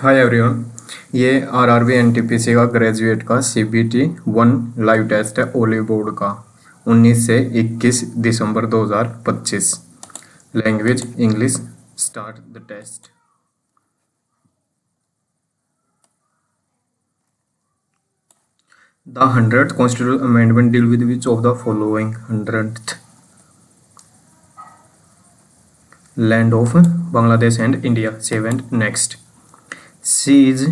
हाय everyone. ये RRB NTPC का graduate का सीबीटी 1 लाइव टेस्ट है ओली बोर्ड का 19 से 21 दिसंबर 2025। Language English. Start the test. The 100th constitutional amendment deal with which of the following? 100th land of Bangladesh and India. 7th next C is,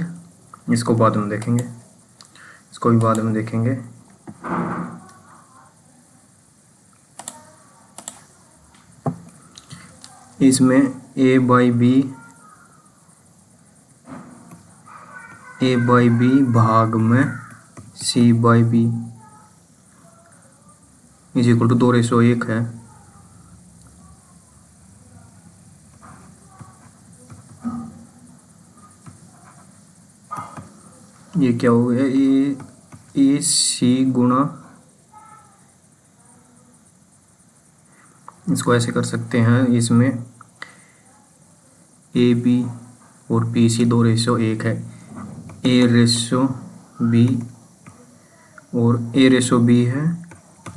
इसको बाद में देखेंगे, इसको भी बाद में देखेंगे। इसमें ए बाई बी भाग में C by B is equal to 2:1 है। ये क्या हो गया? ए सी गुणा, इसको ऐसे कर सकते हैं, इसमें ए बी और पी सी 2:1 है। ए रेशो बी और ए रेशो बी है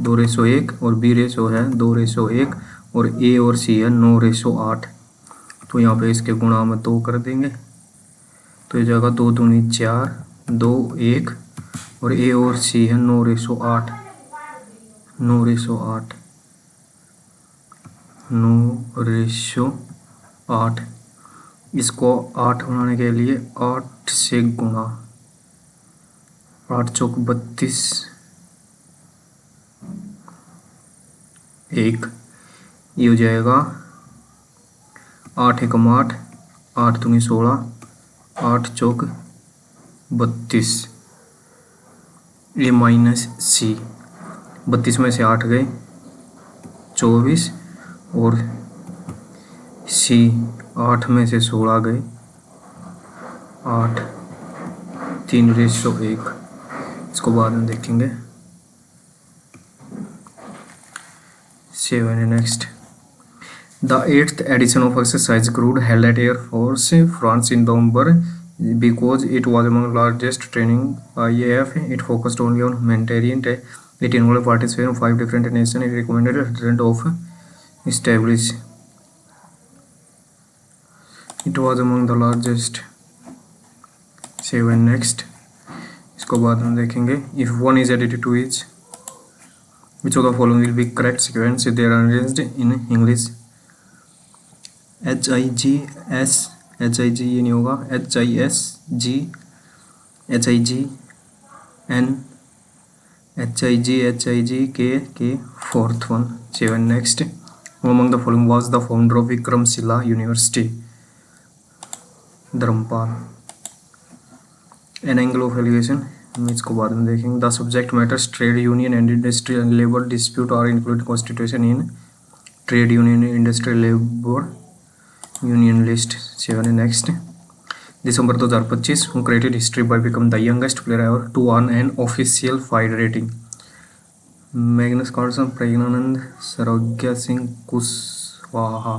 2:1 और बी रेशो है 2:1 और ए और सी है 9:8। तो यहाँ पे इसके गुणा में 2 कर देंगे तो ये जगह 2 दूनी 4 2 1 और ए और सी है 9:8 9:8। इसको 8 बनाने के लिए 8 से गुणा, 8 चौक 32 1, ये हो जाएगा 8 एकम 8 8 दूनी 16 8 चौक 32। ये माइनस सी, 32 में से 8 गए 24 और सी 8 में से 16 गए 8 3:1। इसको बाद में देखेंगे। 7 next the 8th edition of exercise crude held at Air Force France in November because it was among the largest training IAF. It focused only on humanitarian. It involved participation of 5 different nations. It recommended a trend of establish. It was among the largest. 7 next, इसको बाद में देखेंगे। If one is added to each, which of the following will be correct sequence? They are arranged in English. HIGS ये नहीं होगा, HISG HIGN HIG fourth one। 7 next, who among the following was the founder of Vikramshila University? Dharmpal. An angle of elevation, इसको बाद में देखेंगे। The subject matters trade union and industrial and labor dispute are included constitution in trade union industrial labor union list। 7 next, December 2025 who created history by become the youngest player ever to earn an official FIDE rating? Magnus Carlsen, Praggnanandhaa, Sarvagya Singh Kushwaha.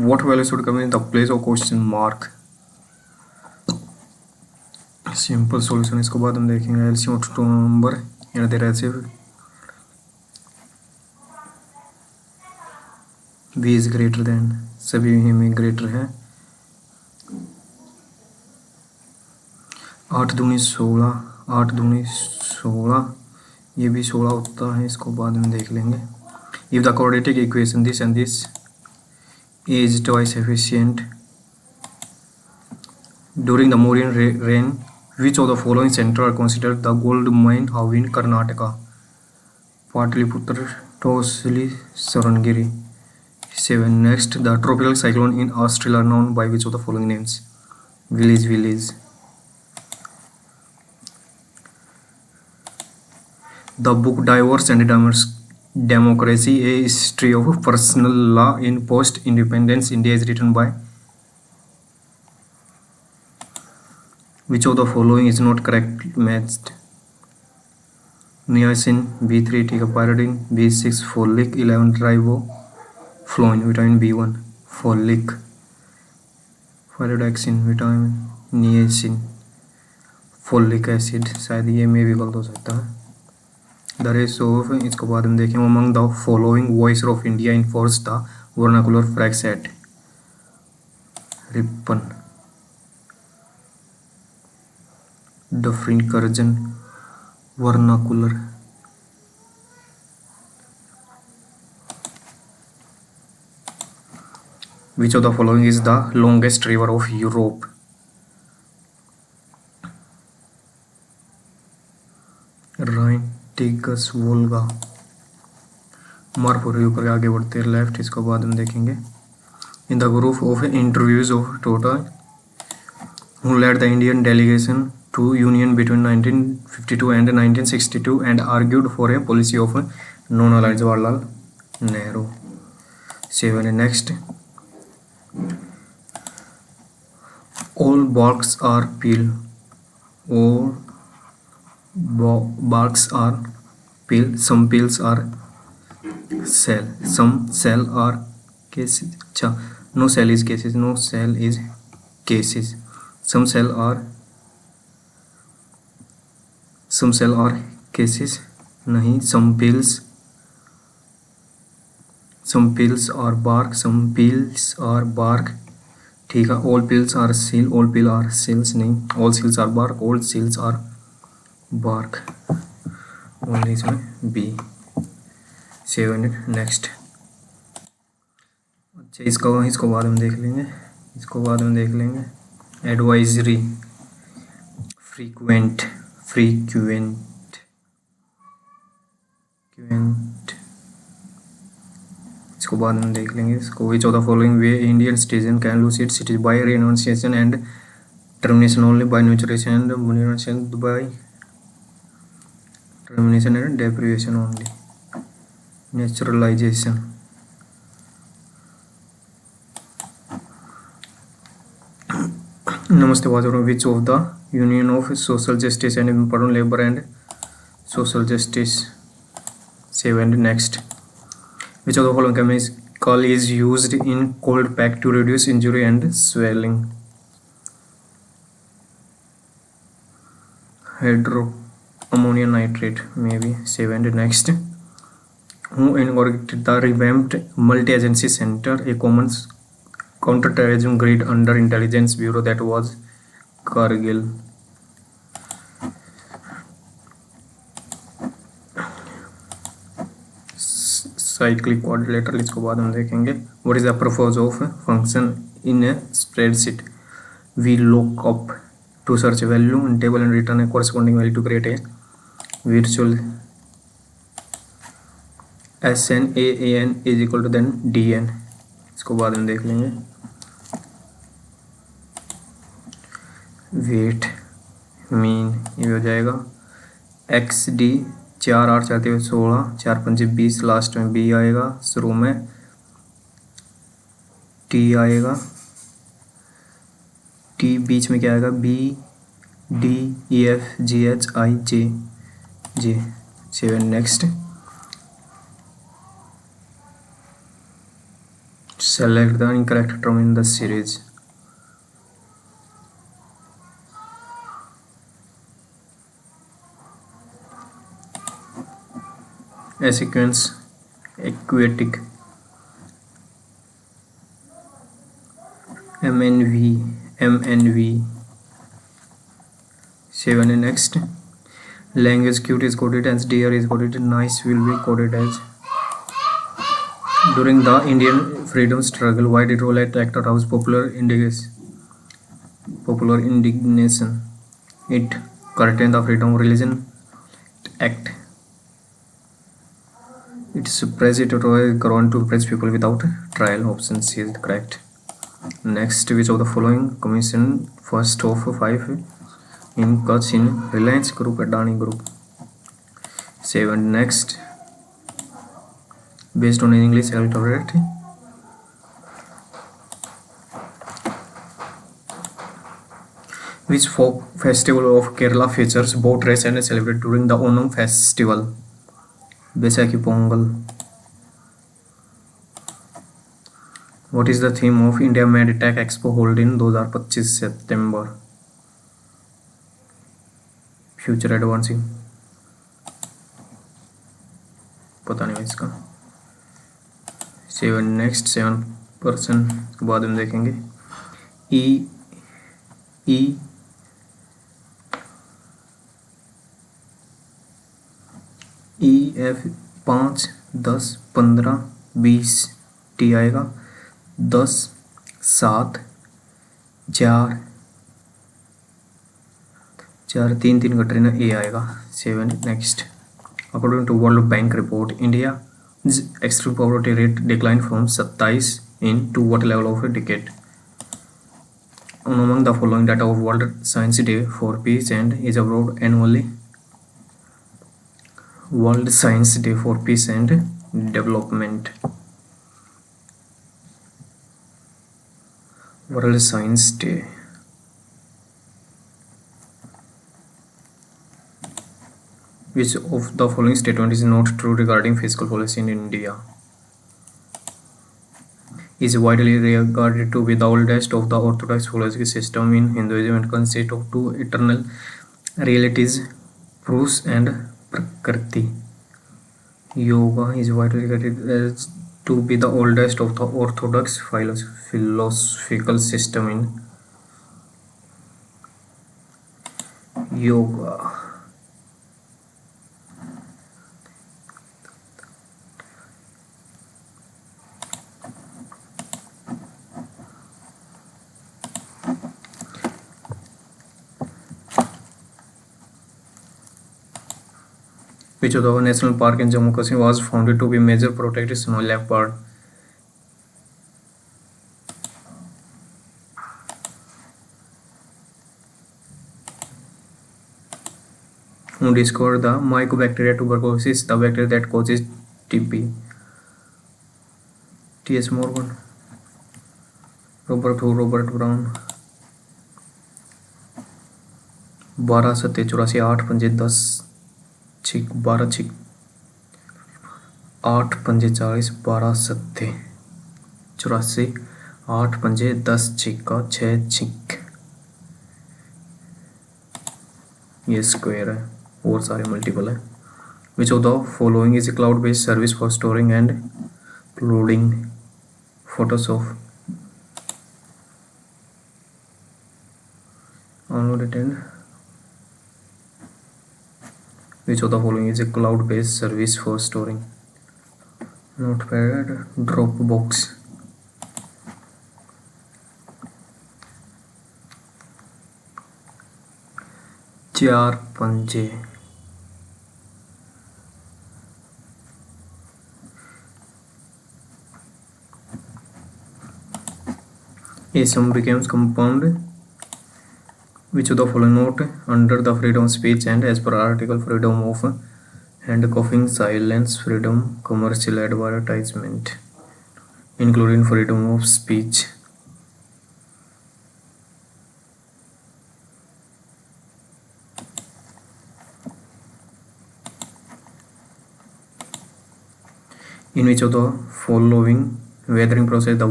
What value should come in the place of question mark? Simple solution, इसको बाद हम देखेंगे। LCM of 2 number यहाँ दे रहे थे, v is greater then, सभी में greater है। 8 दूनी 16 8 दूनी 16, ये भी 16 होता है, इसको बाद में देख लेंगे। If the quadratic equation this and this is twice efficient during the Mauryan reign, which of the following centers are considered the gold mine hub in Karnataka? Pataliputra, Tosli, Sarangiri। 7 next, the tropical cyclone in Australia known by which of the following names? Village। The book Divorce and Democracy, a history of personal law in post-independence India is written by which of the following is not correct matched? Niacin, B3 ticapyridine, B6 folic, 11 riboflavin, vitamin B1। folic, फाइलोडेक्सिन, vitamin, niacin, folic acid, शायद ये में भी गलत हो सकता है। The race of, इसको बाद में देखें, among the following voice of India enforce the vernacular press at Ripon, Dufferin vernacular, which of the following is the longest river of Europe? Rhine, Tigris, Volga, मार्फो रिवर करके आगे बढ़ते हैं left, इसको बाद में देखेंगे। In the group of interviews of टोटा who led the Indian delegation to Union between 1952 and 1962 and argued for a policy of non-aligned, Jawaharlal Nehru. 7. Next, all barks are peel. All barks are peel. Some peels are cell. Some cell are cases. No cell is cases. No cell is cases. Some cell are cases नहीं, some peels are bark, some peels are bark, ठीक है। all peels are seal, all peel are seals नहीं, all seals are bark, all seals are bark, only इसमें B। 7 next. अच्छा, इसको बाद में देख लेंगे। एडवाइजरी, फ्रीक्वेंट, इसको बाद में देख लेंगे। इसको which of the following way Indian citizen can lose its cities by renunciation and termination only, by naturalisation and renunciation, by termination and deprivation only, naturalisation. नमस्ते बाजू, which of the union of social justice and important labour and social justice. 7 next, which of the following chemical is used in cold pack to reduce injury and swelling. Hydro ammonia nitrate may be. 7 next, who inaugurated the revamped multi-agency center, a common counter-terrorism grid under intelligence bureau that was Kargil। cyclic quadrilateral, इसको बाद में देखेंगे। what is the purpose of function in a spreadsheet? we look up to search a value in table and return a corresponding value to create a virtual SNAAN is equal to then DN, इसको बाद में देख लेंगे। Wait mean ये हो जाएगा XD, 4 8 4 3 16, 4 5 20, last में B आएगा, शुरू में T आएगा, T बीच में क्या आएगा, B D E F G H I J। 7 next, select the incorrect term in the series। a sequence, aquatic, MNV। 7 next, language cute is coded as dear is coded, nice will be coded as। during the Indian freedom struggle, why did Rolette Act arouse popular indignation? It curtained the freedom of religion act, it suppressed it or grown to impress people without trial, option C is correct। next, which of the following commission first of 5 in Kutch in Reliance Group, Adani Group। 7 next, based on English electorate, which folk festival of Kerala features boat race and celebrated during the Onam festival? Baisakhi Pongal। What is the theme of India Medtech Expo held in 2025 September? Future advancing. पता नहीं इसका। 7 बाद में देखेंगे। EF 5, 10, 15, 20 T आएगा। 10, 7, 4, 3 cut रही ना, A आएगा। 7 next. According to World Bank report, India's extreme poverty rate declined from 27 in to what level of a decade? Among the following data of World Science Day for Peace and is observed annually. World Science Day for Peace and Development. World Science Day. Which of the following statement is not true regarding fiscal policy in India? Is widely regarded to be the oldest of the orthodox philosophy system in Hinduism and consists of two eternal realities, Purush and Prakriti. Yoga is widely regarded as to be the oldest of the orthodox philosophical system in yoga. Which of the national park in Jammu Kashmir was founded to be major protected snow leopard? Who discovered the Mycobacteria tuberculosis, the bacteria that causes TB? T.S. Morgan, Robert Hooke, Robert Brown. 12 सत्ते 84, 8 पंजे 10 छिक 12 छिक 8 पंजे 40, 12 सत्ते 84, 8 पंजे 10 छिक्का 6 छिक। ये स्क्वायर है और सारे मल्टीपल है। Which of the following is a cloud-based service for storing and uploading photos of downloaded and which of the following is a cloud-based service for storing? Notepad, Dropbox. चार पंजे A sum becomes compound. Which of the following not under the freedom of speech and as per article freedom of handcuffing, silence, freedom, commercial advertisement, including freedom of speech? In which of the following weathering process the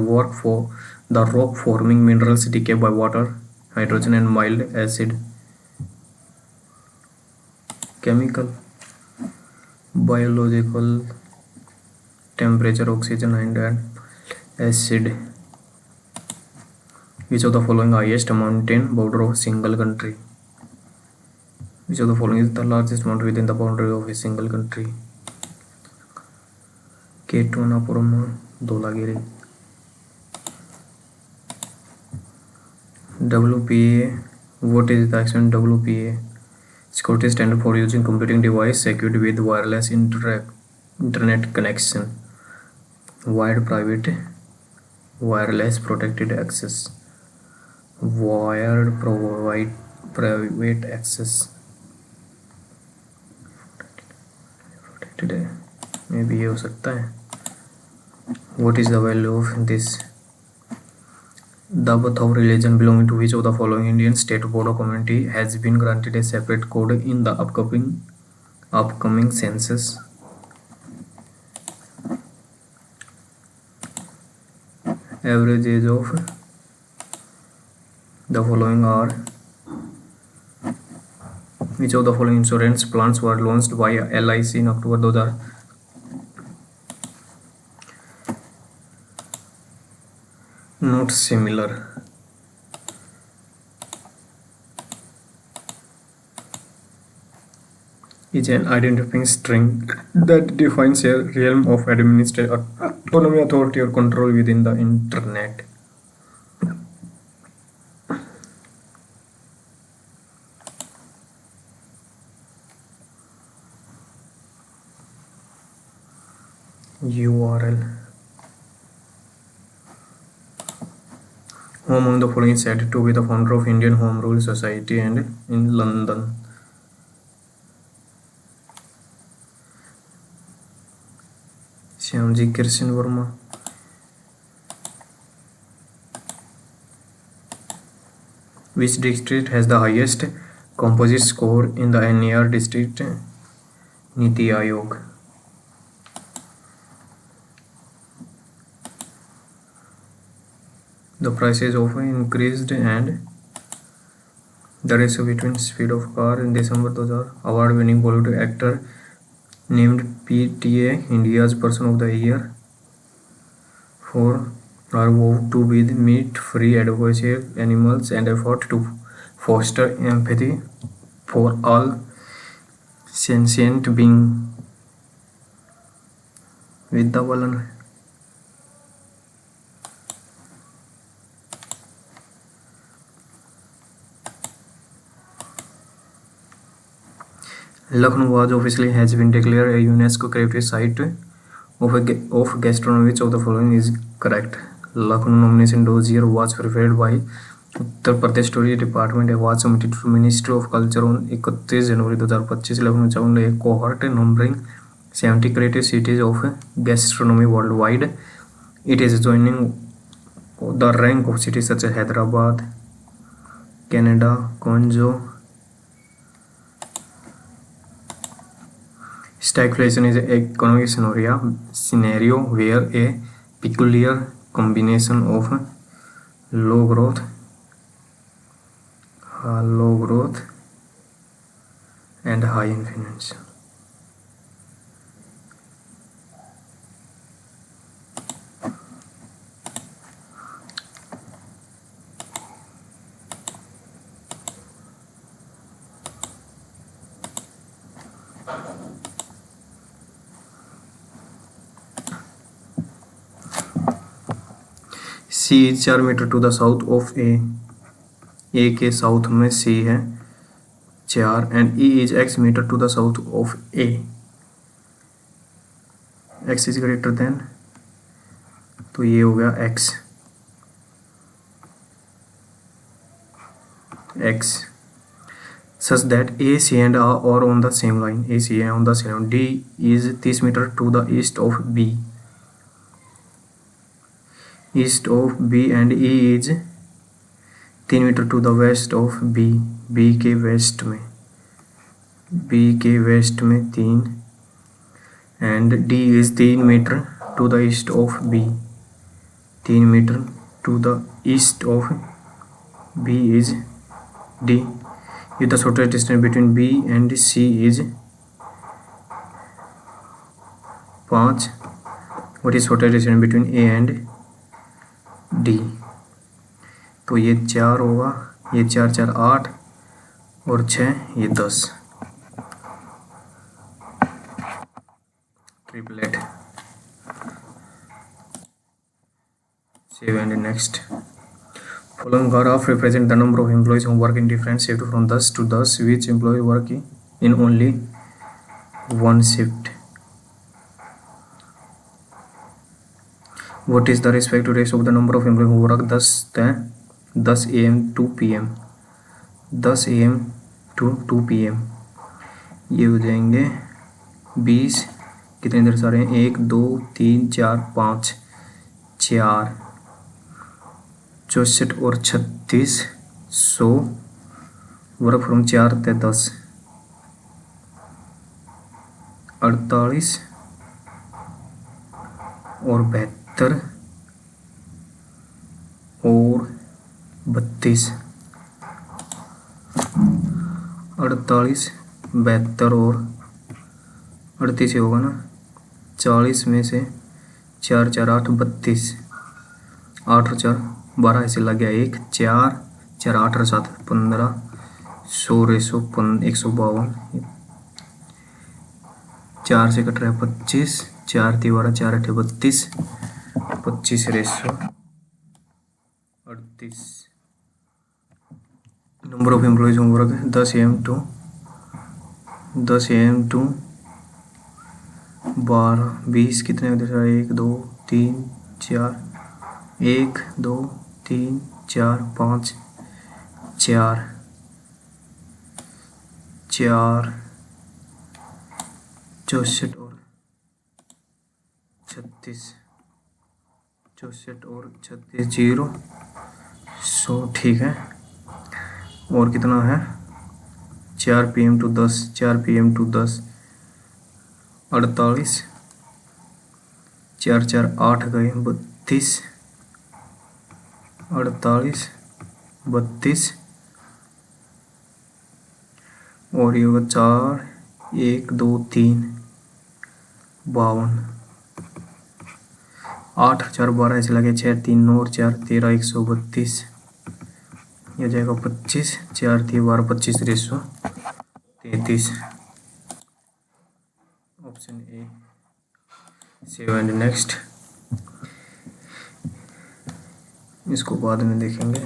rock forming minerals decay by water, hydrogen and mild acid? Chemical, biological, temperature, oxygen and acid. Which of the following highest mountain border of single country? Which of the following is the largest mountain within the boundary of a single country? Kettonapuram, Dholagiri. WPA. What is the extent WPA? Security standard for using computing device secured with wireless internet connection. Wired private wireless protected access. Wired private access. Protected है, मे भी ये हो सकता है. What is the value of this? The Bathau religion belonging to which of the following Indian state Bodo community has been granted a separate code in the upcoming census? Average age of the following are: which of the following insurance plans were launched by LIC in October 2000? Not similar. Is an identifying string that defines a realm of administrative autonomy, authority, or control within the Internet. URL. Who among the following is said to be the founder of Indian Home Rule Society and in London? Shyamji Kirshan Verma. Which district has the highest composite score in the NER district? Niti Aayog. The prices of increased and the ratio between speed of car in December 2000. Award-winning Bollywood actor named PTA India's Person of the Year for are vowed to be the meat-free advocacy of animals and effort to foster empathy for all sentient beings. Vidya Balan. Lucknow was officially has been declared a UNESCO Creative Site of gastronomy. Which of the following is correct? Lucknow nomination dossier was prepared by Uttar Pradesh Tourism Department and was submitted to Ministry of Culture on 31 January 2025. Lucknow joined a cohort numbering 70 creative cities of gastronomy worldwide. It is joining the rank of cities such as Hyderabad, Canada, Conjo. Stagflation is an economic scenario where a peculiar combination of low growth and high inflation. C is 4 metre to the south of A के south में C है 4 and E is x metre to the south of A. x is greater than, तो ये हो गया x such that A, C and R are on the same line. A, C are on the same line. D is 30 meter to the east of B. East of B and E is 3 metre to the west of B. B के west में 3 and D is 3 metre to the east of B. 3 metre to the east of B is D. If the shortest distance between B and C is 5, what is shortest distance between A and D? तो ये 4 होगा, ये 4 4 8 और 6 ये 10. Triplet. Save and next. Following graph represent the number of employees who work in different shifts from thus to thus. Which employee work in only one shift? What is the respective ratio of the number of employees who work 10 AM to PM? 10 AM to 2 PM. ये हो जाएंगे 20. कितने इधर सारे हैं? 1 2 3 4 5 4 64 और 36 100 work from 4 ते 10 48 और 72 और 32, 48, 72 और 38 ही होगा ना। 40 में से 4 4 8 32, 8 और 4 12, ऐसे लग गया 1 4 4 8 और 7 15, 100 152, 4 से कट रहा है 25, 4 3 12 4 8 32, 25 ratio 38। Number of employees homework 10 AM to 12 20, कितने उधर 1 2 3 4, 1 2 3 4 5 4 4 64 और 36, 64 और 36 0 100, ठीक है। और कितना है 4 PM टू 10, 4 PM टू 10 48, 4 4 8 गए 32, 48 32, और ये होगा 4 1 2 3 52, 8 4 12, ऐसे लगे 6 3 9 और 4 13 132, ये हो जाएगा 25, 4 3 12 25 ratio 33, option A. Save and next, इसको बाद में देखेंगे।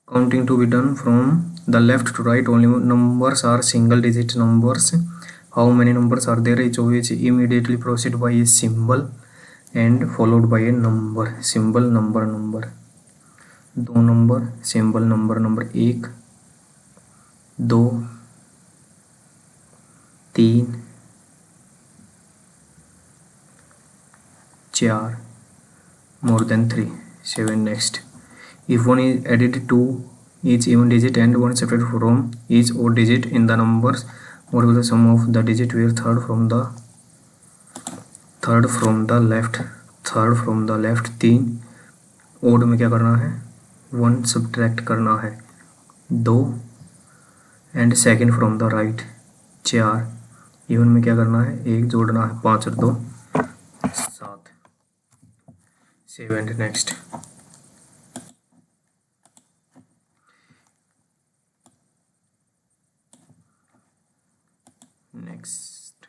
Counting to be done from the left to right, only numbers are single digit numbers, how many numbers are there, each of which immediately proceed by a symbol and followed by a number, symbol number number, 2 number, symbol number number 1 2 3 4, more than 3, 7 next. If one is added to each even digit and one subtracted from each odd digit in the numbers, what will the sum of the digit where third from the left, third from the left 3, odd में क्या करना है 1 subtract करना है 2, and second from the right 4, even में क्या करना है 1 जोड़ना है 5 और 2 7, save and next. Next,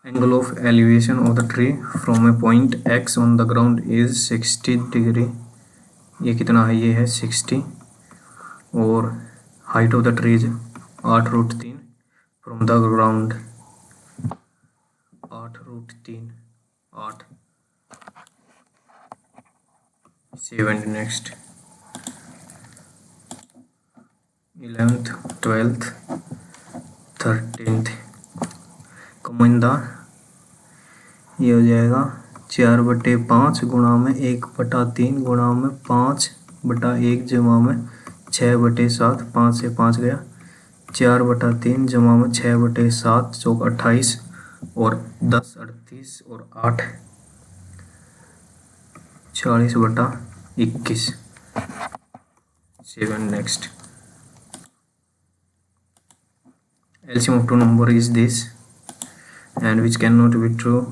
angle of elevation of the tree from a point X on the ground is 60 degree, ये कितना है ये है 60, और height of the tree 8√3 from the ground, 8√3 8, save and next. 11th 12th 13th common the, ये हो जाएगा 4/5 गुणा में 1/3 गुणा में 5/1 जमा में 6/7, 5 से 5 गया 4/3 जमा में 6/7 चौक 28 और 10 38 और 8 40/21, seven next. LCM of two number is this and which cannot be true.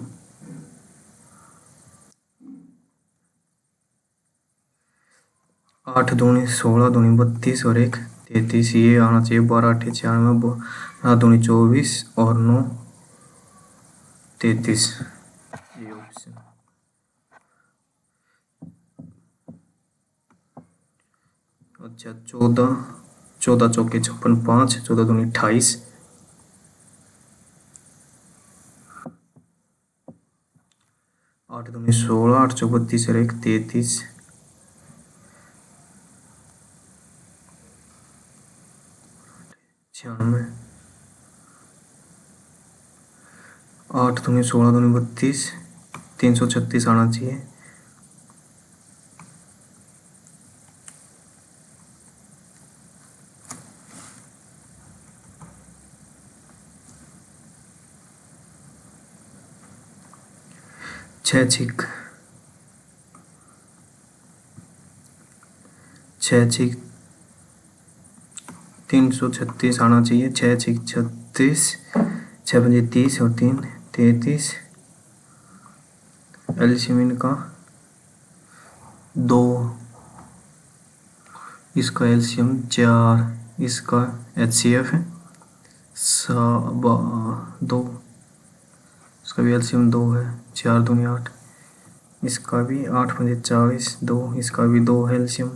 8 दूनी 16 दूनी 32 और 1 33, ये आना चाहिए 12 8 96, 12 दूनी 24 और 9 33, ये ऑप्शन। अच्छा 14 चौके 56 5, 14 दूनी 28, 8 दूनी 16, 8 चौक 32 और 1 33, 96, 8 दूनी 16 दूनी 32, 336 आना चाहिए। छः छिक 336 आना चाहिए। 6 छिक 36, 6 पंजे 30 और 3 33। एलसीएम इनका 2, इसका एलसीएम 4, इसका एचसीएफ 2, इसका भी एलसीएम 2 है। 4 दूनी 8, इसका भी 8 पंजे 40 2, इसका भी 2 है LCM.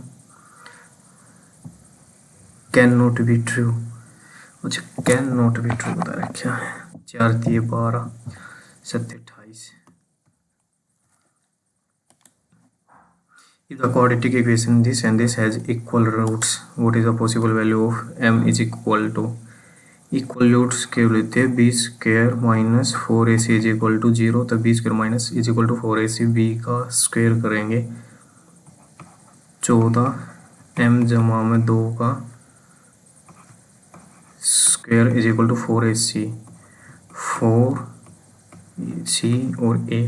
Can not be true. अच्छा, कैन नॉट बी ट्रू बता रखा है। 4 दिए 12, 7 28। If the quadratic equation this and this has equal roots, what is the possible value of m is equal to? Equal roots के लेते हैं B square minus 4ac is equal to 0, तो B square minus is equal to 4ac, B का स्क्वायर करेंगे 14 m जमा में 2 का square is equal to 4ac, 4c और a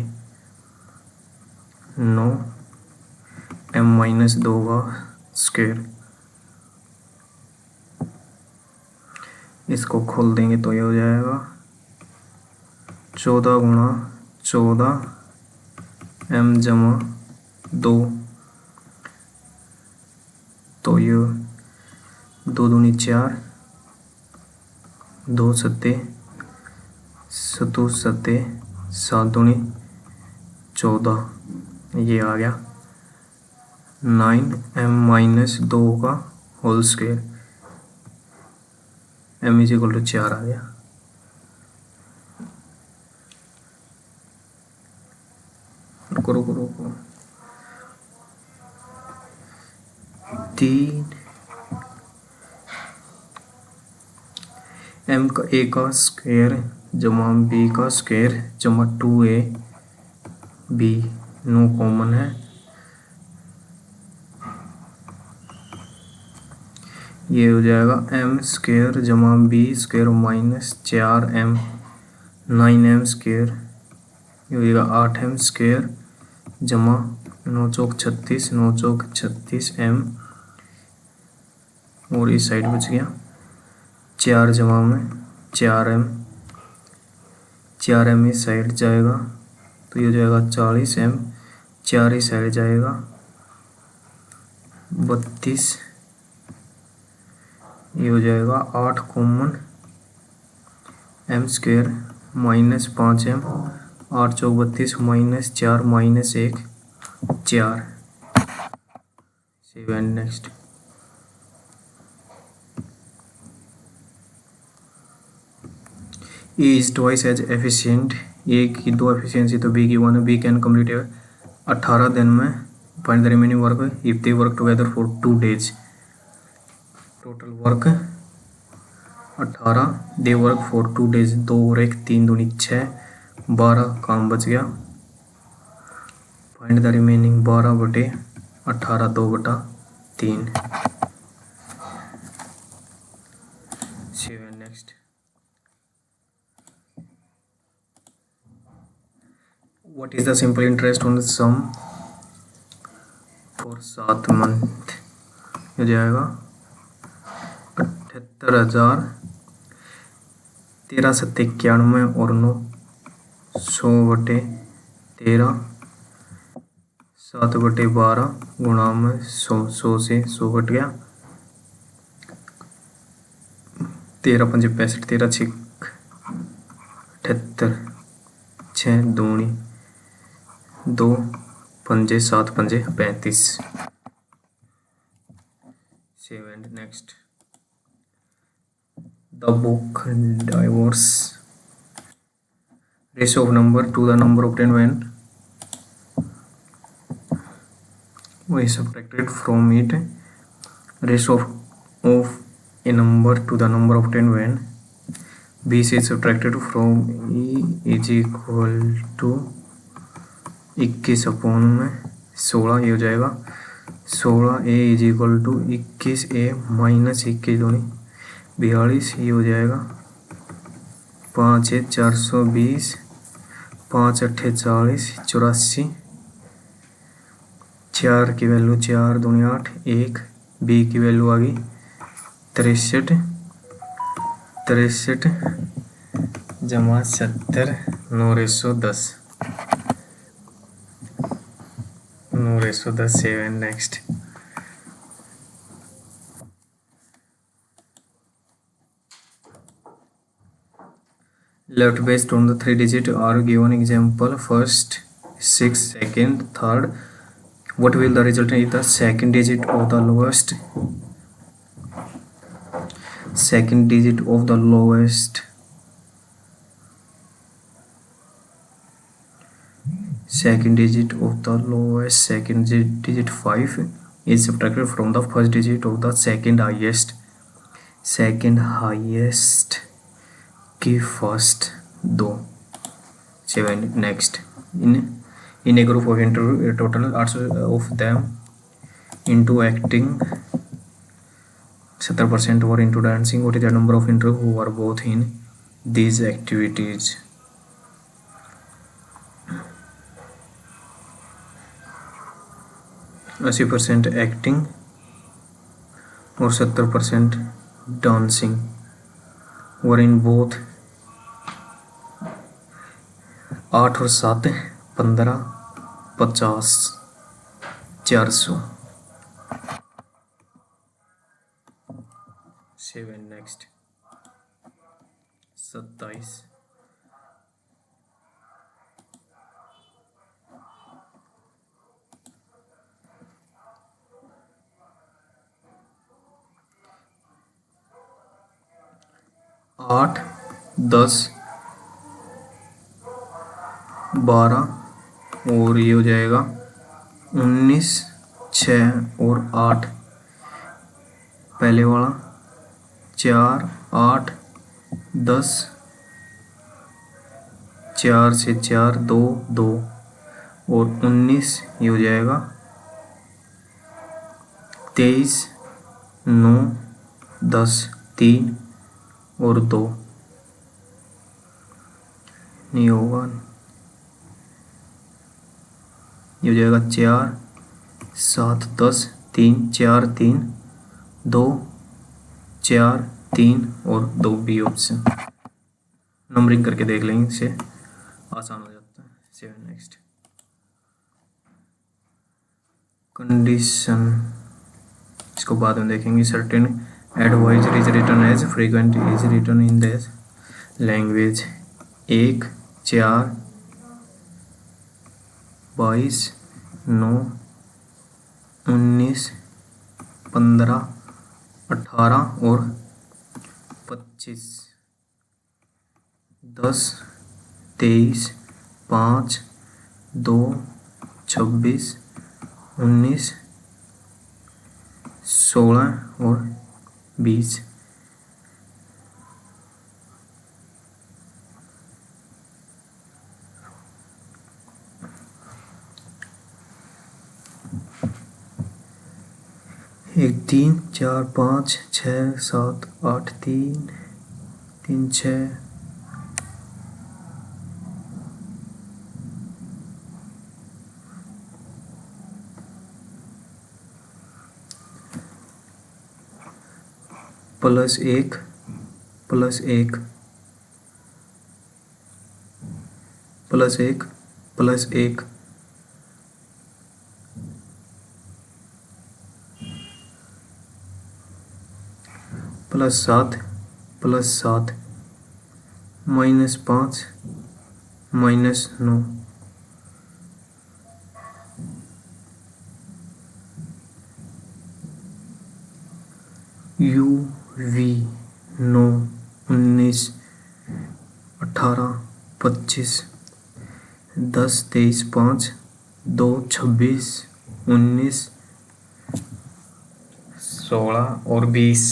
9 m माइनस 2 का स्क्वायर। इसको खोल देंगे तो ये हो जाएगा 14 गुणा 14 m जमा 2, तो ये 2 दूनी 4, 2 सत्ते 7 7 दूनी 14, ये आ गया 9m माइनस 2 का whole square, m is equal to 4 आ गया। रुको 3 m का a का स्क्वायर जमा b का स्क्वायर जमा 2ab, नो कॉमन है, ये हो जाएगा m स्क्वायर जमा b square minus 4m, 9m square, ये हो जाएगा 8m स्क्वायर जमा 9 चौक 36, 9 चौक 36m, और इस साइड बच गया 4 जमा में 4m इस साइड जाएगा तो ये हो जाएगा 40m, 4 इस साइड जाएगा 32, ये हो जाएगा 8 common m square minus 5m, 8 चौक 32 minus 4 minus 1 4। Save and next. A is twice as efficient, A की 2 एफिशिएंसी तो बी की 1 है। बी कैन कंप्लीट 18 दिन में find the remaining work if they work together for 2 days। Total work 18, they work for 2 days, 2 और 1 3 दूनी 6, 12 काम बच गया। फाइंड द रिमेनिंग 12 बटे 18, 2 बटा 3। Save and next. What is the simple interest on the sum for 7 month? हो जाएगा 78,000, 13 7 91 और 9 100 बटे 13, 7 बटे 12 गुणा में 100, 100 से 100 कट गया, 13 पंजे 65, 13 6 78, 6 दूनी 2 पंजे 7 पंजे 35। Save and next. The book diverse ratio of number two the number obtained when we subtracted from it, ratio of a number to the number obtained when b is subtracted from e is equal to 21 upon में 16, ये हो जाएगा 16 a is equal to 21a minus 21 दूनी 42, ये हो जाएगा 5 420 5 अट्ठे 40, 84, 4 की value 4 दूनी 8, 1, बी की वैल्यू आ गई 63, 63 जमा 70, 9/10, 9/10, 7 next. Left based on the 3 digit are given example first, 6, second, third. What will the result is the second digit of the lowest, second digit of the lowest, second digit of the lowest, second digit 5 is subtracted from the first digit of the second highest, second highest की first 2, 7 next. in a group of interview total 8 of them into acting, 70% were into dancing. What is the number of interview who are both in these activities? 80% acting और 70% dancing were in both. 8 और 7 15, 50, 400, 7 next 27, 8, 10, 12 और ये हो जाएगा 19, 6 और 8, पहले वाला 4, 8, 10, 4 से 4, 2, 2 और 19 ये हो जाएगा 23, 9, 10, 3 और 2 नहीं होगा, ये हो जाएगा 4, 7, 10, 3, 4, 3, 2, 4, 3 और 2 बी ऑप्शन। नंबरिंग करके देख लेंगे, इससे आसान हो जाता है। 7 नेक्स्ट कंडीशन, इसको बाद में देखेंगे। Certain advisor is written as frequent is written in this language. 1, 4, 22, 9, 19, 15, 18 और 25, 10, 23, 5, 2, 26, 19, 16 और 20। एक 3, 4, 5, 6, 7, 8, 3, 3, 6, plus 1, plus 1, plus 1, plus 1, plus 7, plus 7, -5, -9, U V 9, 19, 18, 25, 10, 23, 5, 2, 26, 19, 16 और 20।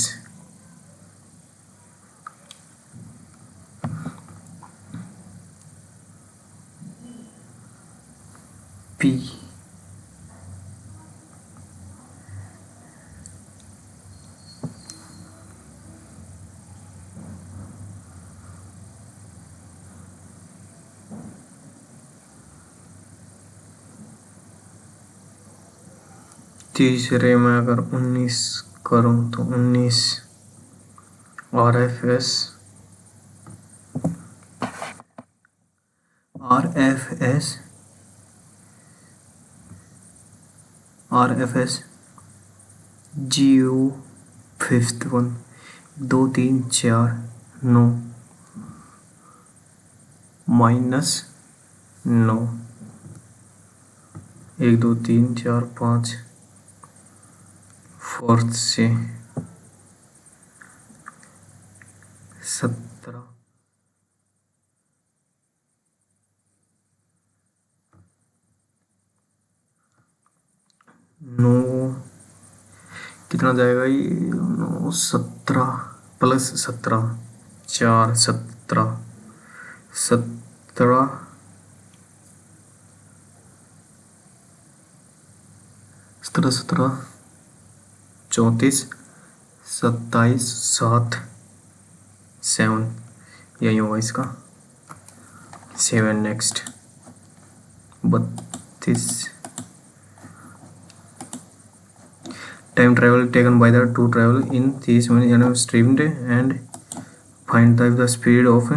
पी तीसरे में अगर 19 करूँ तो 19 RFS GU fifth one 2 3 4 9 -9 1 2 3 4 5 fourth से 17 9 कितना जाएगा ये 9 17 प्लस 17 4 17 17 17 34 27 7 7 यही होगा इसका 7 next 32 time travel taken by the to travel in this many streamed and find the speed of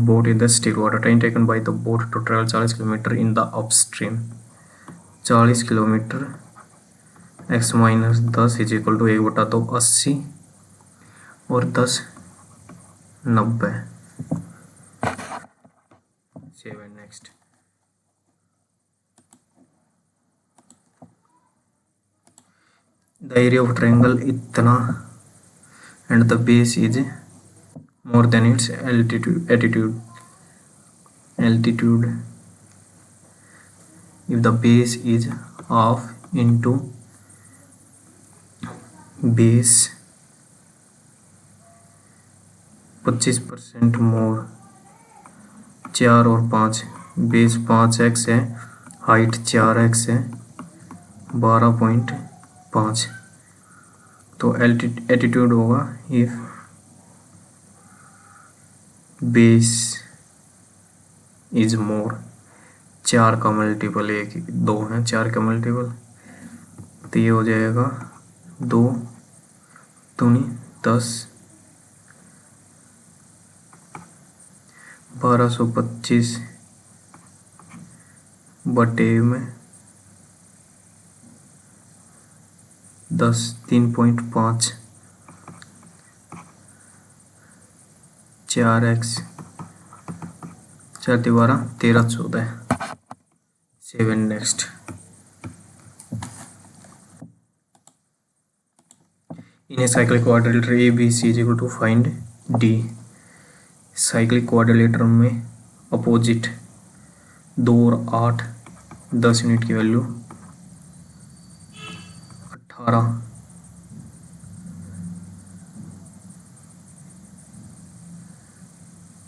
boat in the still water. Time taken by the boat to travel 40 km in the upstream. 40 km x minus 10 is equal to 1/2 80 और 10 90 7 next the area of triangle इतना and the base is more than its altitude if the base is half into base 25% more 4 और 5 base 5x है height 4x है 12.5 तो attitude होगा if base is more 4 का multiple 1 2 है 4 का multiple तो ये हो जाएगा 2 दूनी 10 1225 बटे में 10 3.5 4x 4 12 13 14 7 next in a cyclic quadrilateral ABC is equal to find D cyclic quadrilateral में अपोजिट 2 और 8 10 यूनिट की वैल्यू 18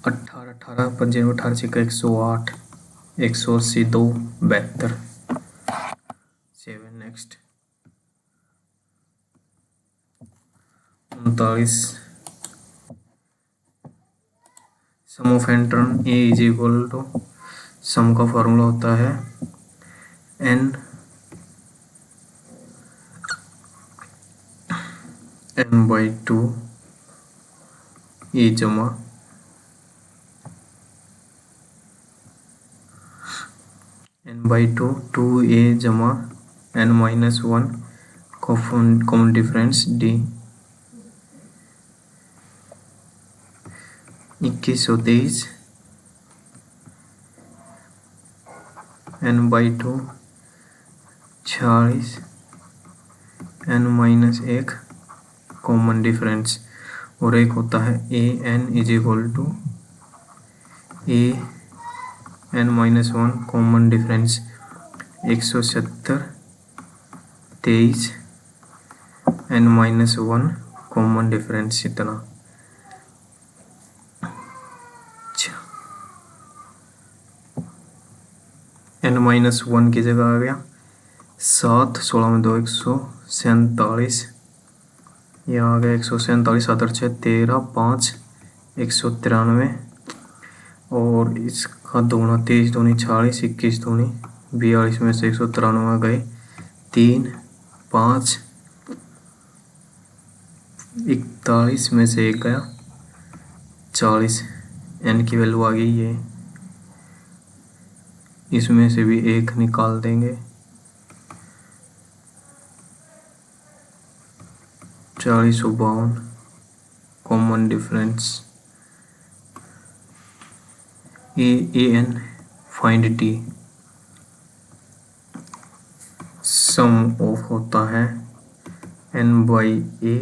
18 पंजे 18 से 108 180 2 72 7 नेक्स्ट 39 सम ऑफ एंट्रन A is equal to sum का फॉर्मूला होता है m/2 ए जमा n/2 2a जमा n-1 common difference d 2123 n/2 46 n-1 common difference और एक होता है an is equal to an-1 common difference 170 23 n-1 common difference इतना n-1 की जगह आ गया 7 16 में 2 147 यहाँ आ गया 147 7 8 6 13 5 193 और इसका दूना 23 दूनी 40 21 दूनी 42 में से 193 गए, 3 5 41 में से 1 गया, 40। n की वैल्यू आ गई ये, इसमें से भी 1 निकाल देंगे, 4052 common difference an find d, sum of होता है n/a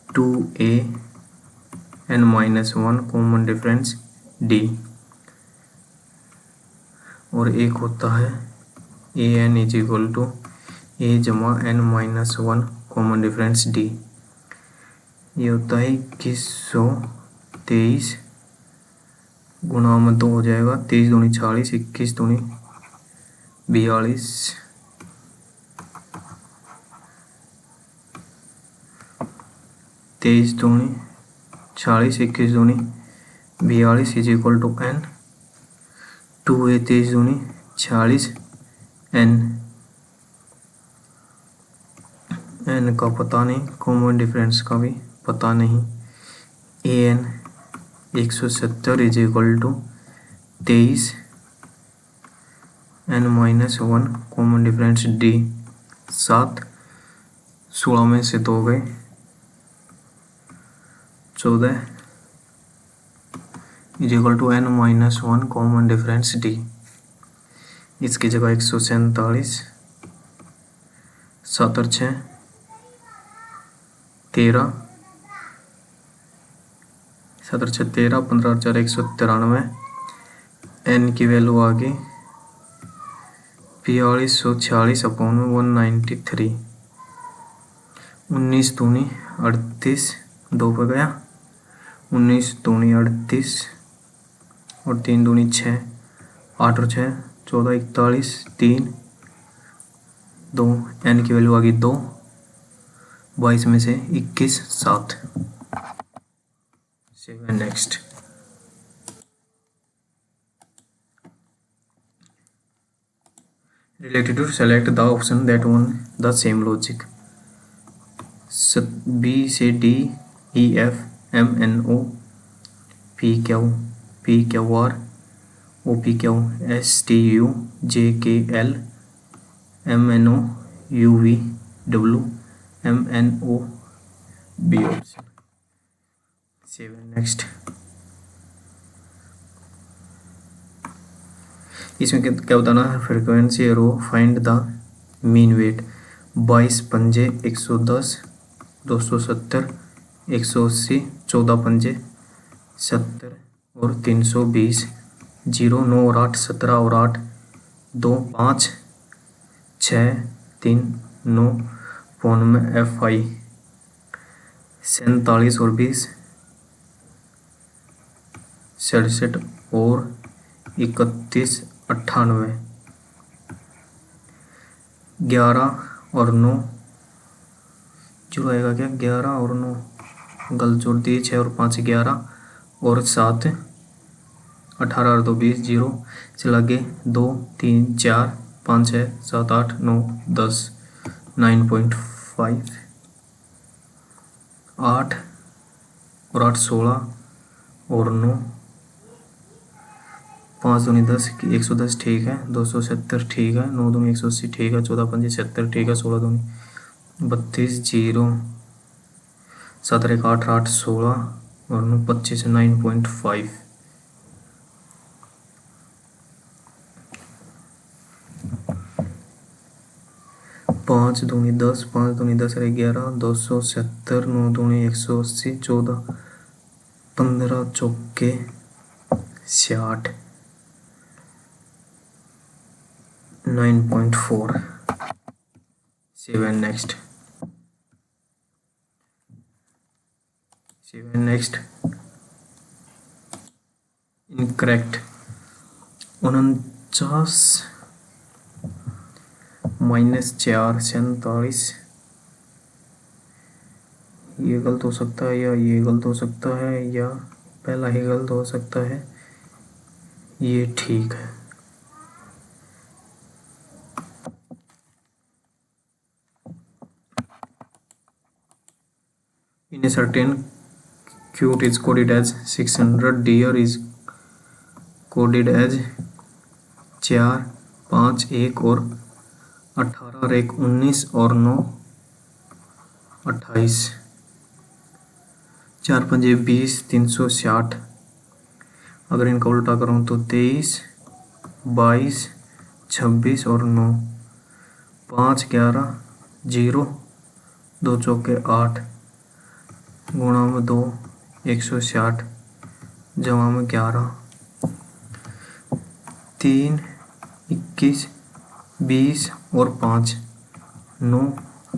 2a n-1 common difference d, और एक होता है an is equal to a जमा n-1 कॉमन डिफरेंस d। ये होता है 2123 गुणा में 2 हो जाएगा, 23 दूनी 40, 21 दूनी 42, 23 दूनी 40, 21 दूनी 42 is equal to n, 2a 23 दूनी 40 n का पता नहीं, कॉमन डिफरेंस का भी पता नहीं, an 170 is equal to 23 n-1 common difference d, 7 16 में से 2 गए, 14 is equal to n-1 common difference d। इसकी जगह 147, 7 और 6 13, 7 और 6 13, 15 और 4 193, n की वैल्यू आ गई 4246/193, 19 दूनी 38, 2 पे गया, 19 दूनी 38 और 3 दूनी 6, 8 और 6 14, 41, 3 2, n की वैल्यू आ गई 2, 22 में से 21 7। Next related to select the option that won the same logic, B से D E F M N O P Q R O P Q S T U J K L M N O U V W M N O B option। Next इसमें क्या बताना है, frequency arrow find the mean weight, 22 पंजे 110, 270, 180, 14 पंजे 70 और 320, 0 9 और 8 17 और 8 2 5 6 3 9 phone में FI 47 और 20 67 और 31 98, 11 और 9 जीरो आएगा क्या, 11 और 9 गलत जोड़ दिए, 6 और 5 11 और 7 18 और 2 20, 0 से लगे 2 3 4 5 6 7 8 9 10, 9.5, 8 और 8 16 और 9, 5 दूनी 10, 110 ठीक है, 270 ठीक है, 9 दूनी 180 ठीक है, 14 पंजे 70 ठीक है, 16 दूनी 32, 0 7 1 8 8 16 और 9 25, 9.5। 5 दूनी 10, 5 दूनी 10 11, 270, 9 दूनी 180, 14 15 चौके 60, 9.4। 7 नेक्स्ट इनकरेक्ट, 49 -4 47, ये गलत हो सकता है या ये गलत हो सकता है या पहला ही गलत हो सकता है, ये ठीक है। a certain quote is coded as 600, deer is coded as 4, 5, 1 और 18 और 1 19 और 9 28, 4 पंजे 20, 360। अगर इनका उल्टा करूँ तो 23, 22, 26 और 9, 5, 11, 0, 2 चौके 8, गुणा में 2, 160, जमा में 11, 3, 21, 20 और 5, 9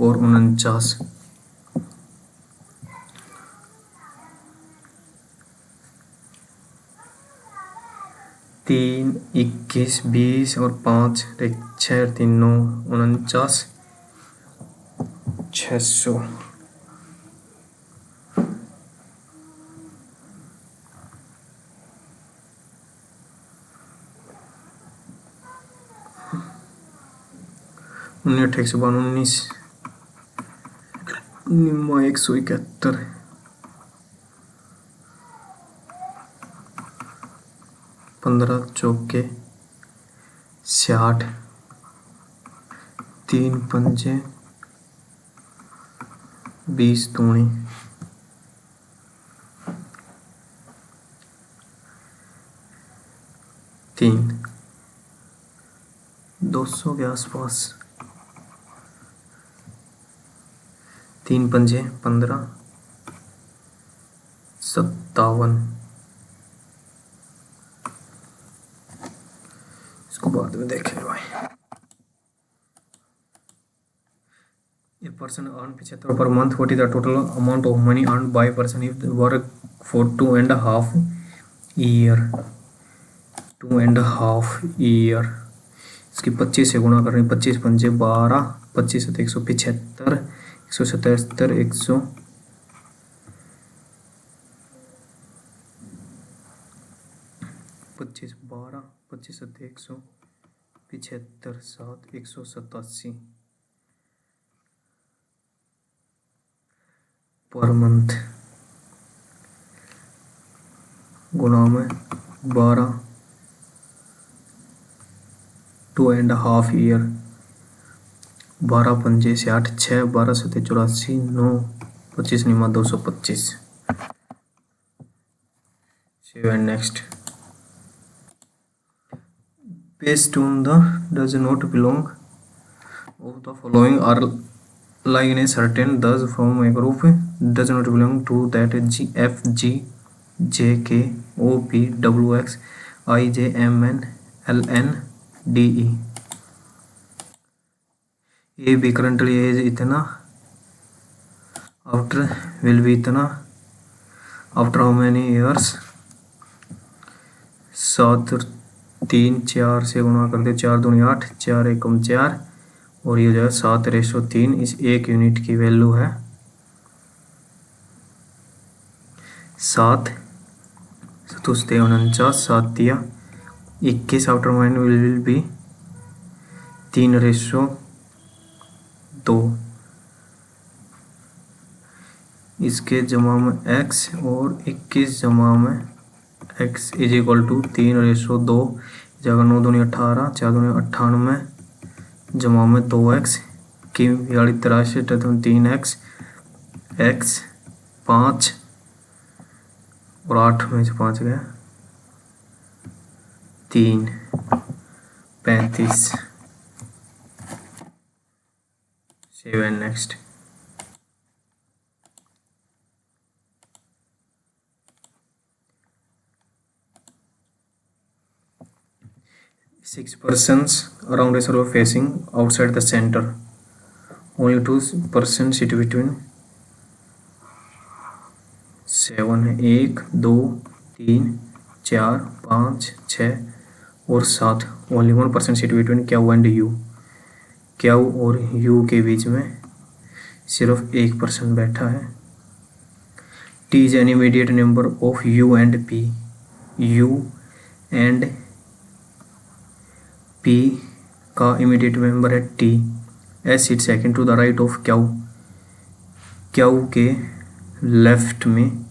और 49। 3, 21, 20 और 5, 6, 3, 9, 49, 600। उन्नीस 171, 171, 15 चौके 60, 3 पंजे 20 दूनी, 3, 200 के आसपास, 3 पंजे 15, 57। इसको बाद में देखेंगे भाई। A person earn 75 per month. What is the total amount of money earned by person if they work for 2.5 year? 2.5 year। इसकी 25 से गुणा कर रहे हैं। 25 पंजे 12, 25 से 175, 177, 100, 25, 12, 25 से 175, 7, 187 पर मंथ, गुणा में 12, 2.5 ईयर, 12 पंजे 60, 6, 12 सत्ते 84, 9, 25 Nima 225। Save and next. Page tune the does not belong of the following are lying in a certain thus from a group does not belong to that G, F, G, J, K, O, P, W, X, I, J, M, N, L, N, D, E. A, B currently is इतना, after will be इतना, after how many years, 7, 3, 4 से गुणा कर दे, 4 दूनी 8, 4 एकम 4 और ये जो है 7/3। इस एक यूनिट की वैल्यू है 7, 49, 7 दिया 21, आफ्टर माइंड विल बी 3/2। इसके जमा में x और 21 जमा में x इज इक्वल टू 3/2। जगह 9 दूनी 18, 4 दूनी 98, जमा में 2x की 83, 3x, x 5 और 8 में से 5 गया 3, 35। Save and next. Six persons around a circle facing outside the center. Only 2 persons sit between 7 है 1, 2, 3, 4, 5, 6 और 7। Only 1 person sit between Q and U. Q और U के बीच में सिर्फ एक पर्सन बैठा है। T is an immediate number of U and P. U and P का इमीडिएट मेंबर है T। S it second to the right of Q। Q के लेफ्ट में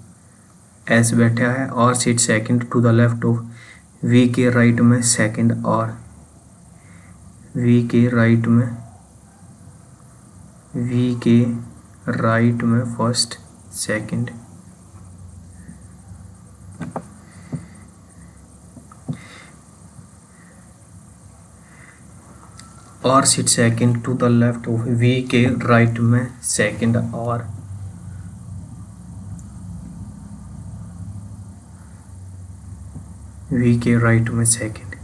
एस बैठा है और seat second to the left of V के right में second और वी के राइट में फर्स्ट सेकंड। और seat second to the left of V के राइट में सेकंड और वी के राइट में सेकंड।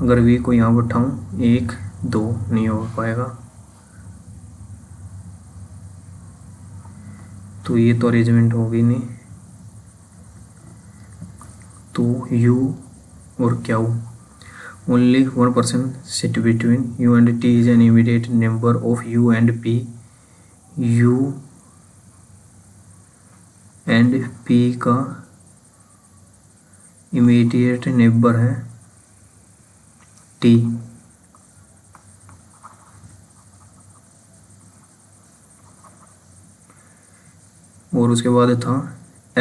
अगर वी को यहाँ बैठाऊँ 1 2 नहीं हो पाएगा, तो ये तो अरेंजमेंट होगी नहीं। तो यू और Q only one person sit between u and t is an immediate neighbor of u and p. u and p का immediate neighbor है t। और उसके बाद था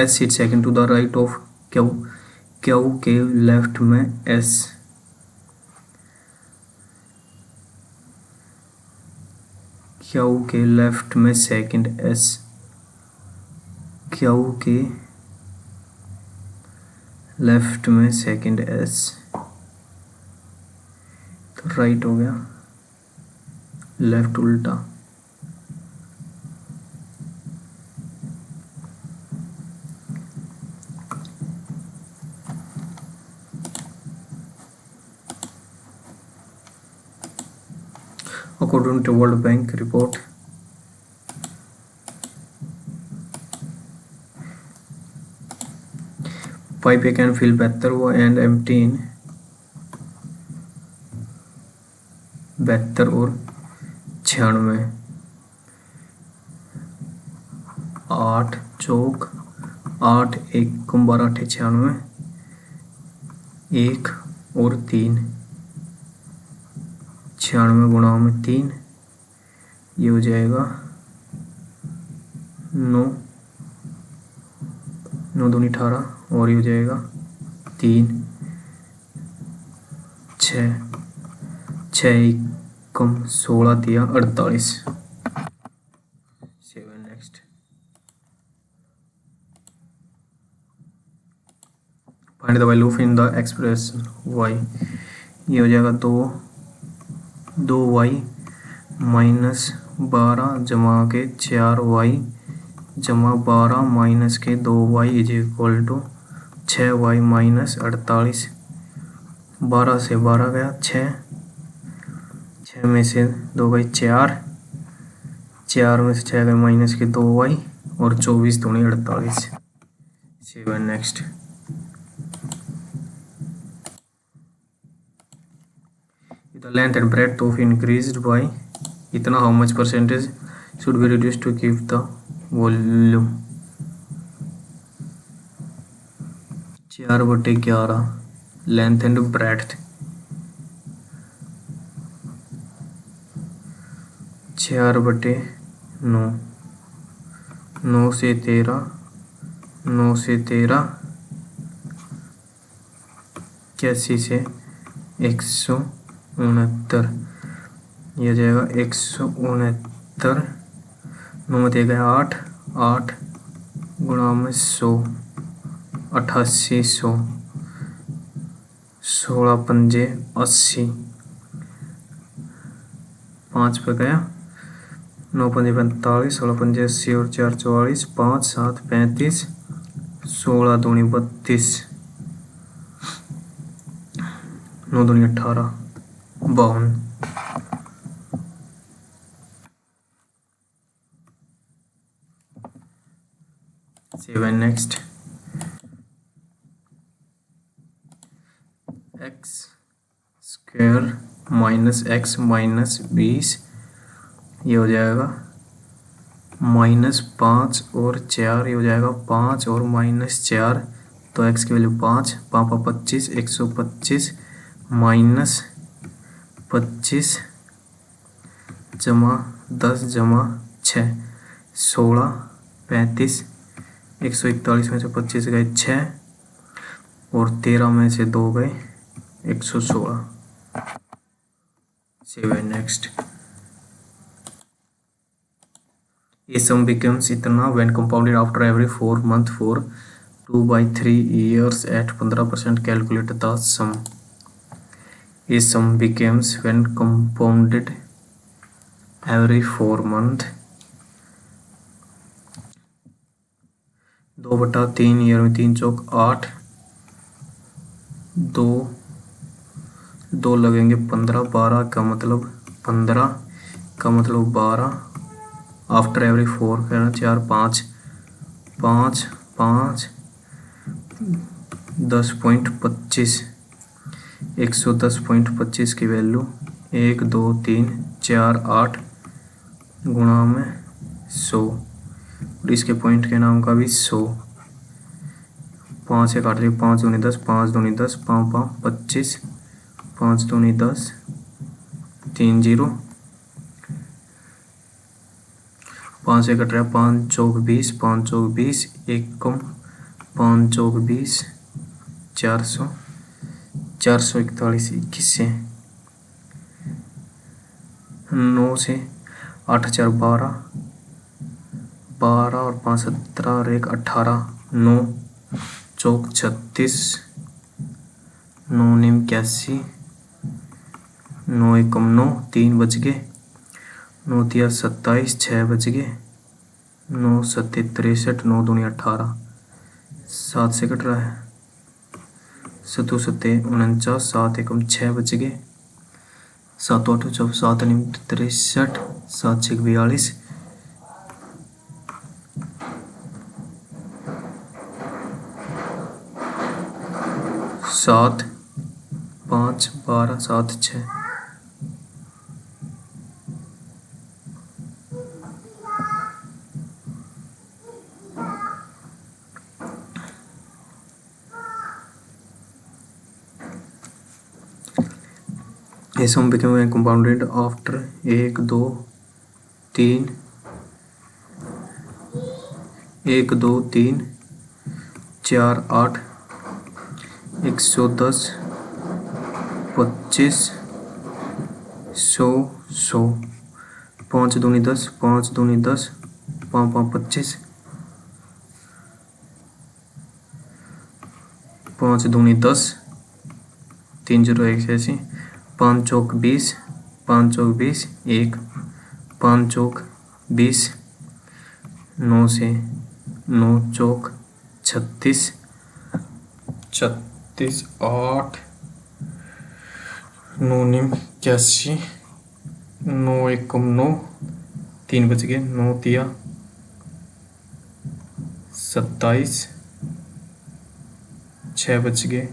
s sit second to the right of q, q के left में s, Q के left में सेकंड एस, क्यू के लेफ्ट में सेकंड एस, तो राइट हो गया, लेफ्ट उल्टा। According to World Bank report, pipe can feel better and empty in 72 और 96, 8 चौक 8 1 12 8 96, 1 और 3 96 गुणा में 3, ये हो जाएगा 9 9 दूनी 18 और ये हो जाएगा 3 6 6 कम 16 दिया 48। 7 next find the value of in the expression y, ये हो जाएगा 2y माइनस 12 जमा के 4y जमा 12 माइनस के 2y is equal to 6y minus 48। 12 से 12 गया 6 में से 2 गई 4 में से 6 गए माइनस के 2y और 24 दूनी 48। 7 next the length and breadth of increased by इतना, how much percentage should be reduced to keep the volume। 4/11 length and breadth, 4/9 9 से 13 81 से 169, यह जाएगा 169, 9 में देगा 8 8 गुणा में 100 8800, 16 पंजे 80, 5 पे गया 9 पंजे 45, 16 पंजे 80 और 4 44, 5 7 35, 16 दूनी 32, 9 दूनी 18 52। 7 next x square minus x minus 20, ये हो जाएगा -5 और 4, ये हो जाएगा 5 और -4, तो एक्स की वैल्यू 5 पापा 25 125 माइनस 25 जमा 10 जमा 6 16 35 141 में से 25 गए 6 और 13 में से 2 गए 116। 7 नेक्स्ट। A sum becomes इतना when compounded after every 4 month for 2/3 years at 15%. Calculate the sum. A sum becomes when compounded every 4 month 2/3 year में 3 चौक 8, 2 लगेंगे 15, 12 का मतलब 15 का मतलब 12 आफ्टर एवरी 4 कहना 4 5 5 5 10.25 110.25 की वैल्यू 1 2 3 4 8 गुणा में 100 और इसके पॉइंट के नाम का भी 100। 5 से काट लिया 5 दूनी 10 5 दूनी 10 5 5 25 5 दूनी 10 3 0 5 से कट रहा 5 चौक 20 5 चौक 20 एक कम 5 चौक 20 400 441 21 से 9 से 8 4 12 12 और 5 17 और 1 18 9 चौक 36 9 निम 81 9 एकम 9 3 बच गए 9 तिया 27 6 बच गए 9 सत्ते 63 9 दूनी 18 7 से कट रहा है 7 सत्ते 49 7 एकम 6 बच गए 7 8 चौक 7 निम 63 7 6 42 7 5 12 7 6 A sum became compounded after 1 2 3 1 2 3 4 8 110 25 100 100 5 दूनी 10 5 दूनी 10 5 5 25 5 दूनी 10 3 0 1 80 5 चौक 20 5 चौक 20 1 5 चौक 20 9 से 9 चौक 36 36 8 9 निम 81 9 एकम 9 3 बच गए 9 तिया 27 6 बच गए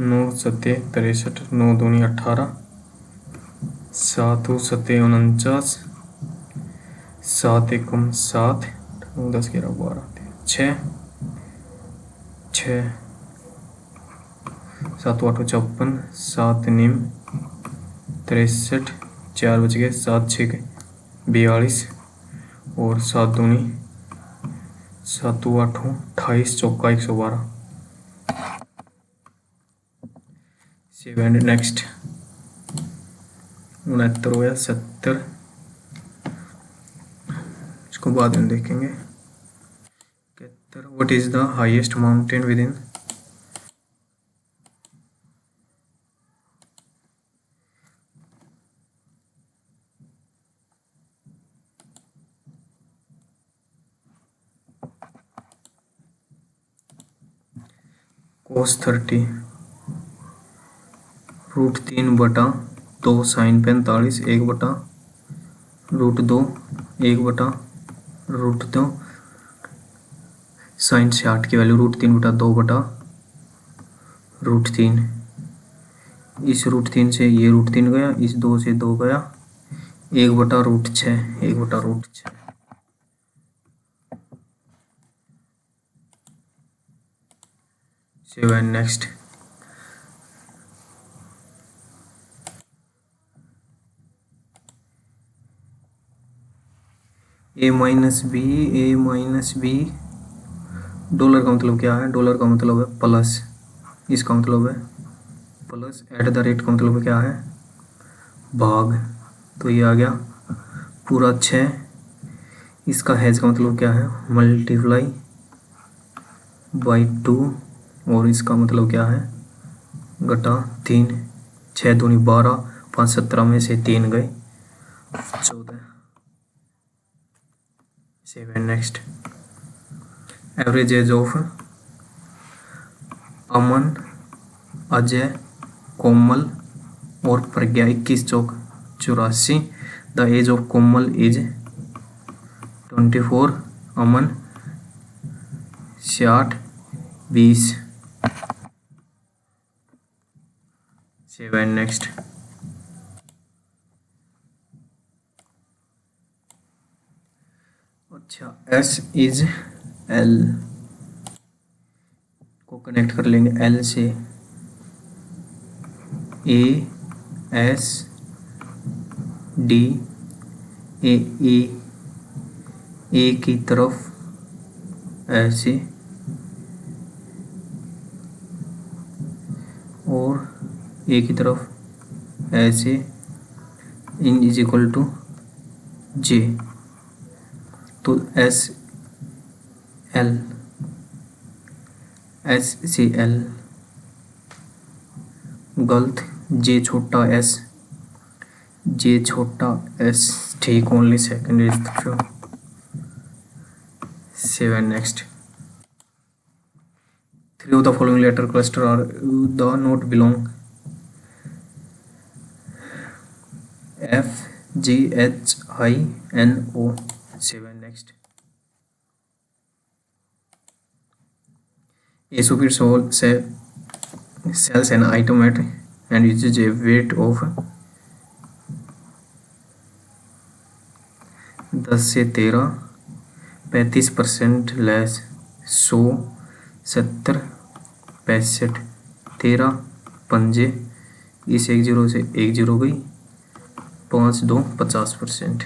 9 सत्ते 63 9 दूनी 18 7 सत्ते 49 7 एकम 7 9 10 11 12 6 6 7 8 54 7 निम 63 4 बच गए 7 6 42 और 7 दूनी 7 8 28 चौका 112 7 नेक्स्ट 69 हो गया 70 इसको बाद में देखेंगे 71 what is the highest mountain with in cos 30 √3/2 sin 45 1/√2 1/√2 sin 60 की वैल्यू √3/2/√3 इस √3 से ये √3 गया इस 2 से 2 गया 1/√6 1/√6 7 नेक्स्ट ए माइनस बी डॉलर का मतलब क्या है? डॉलर का मतलब है प्लस, इसका मतलब है प्लस, एट द रेट का मतलब क्या है? भाग। तो ये आ गया पूरा 6। इसका हैज का मतलब क्या है? Multiply by 2। और इसका मतलब क्या है? घटा 3। 6 दूनी 12, 5 17 में से 3 गए 14। 7 next. Average age of Aman, Ajay, Komal और प्रज्ञा 21 चौक 84। The age of Komal is 24, Aman 60, 20। 7 next. अच्छा, एस इज एल को कनेक्ट कर लेंगे एल से। ए एस डी ए ए ए की तरफ ऐसे और ए की तरफ ऐसे, N is equal to J. तो S L, S C L गलत, जे छोटा एस, जे छोटा एस ठीक, only secondary structure. 7 next. 3 of the following letter cluster are the not belong: F G H I N O। 7 next। A super soul sells an item at and uses a weight of 10 से 13, 35% less 100, 70, 65, 13 पंजे, इस 1 0 से 1 0 गई, 5 2 50%,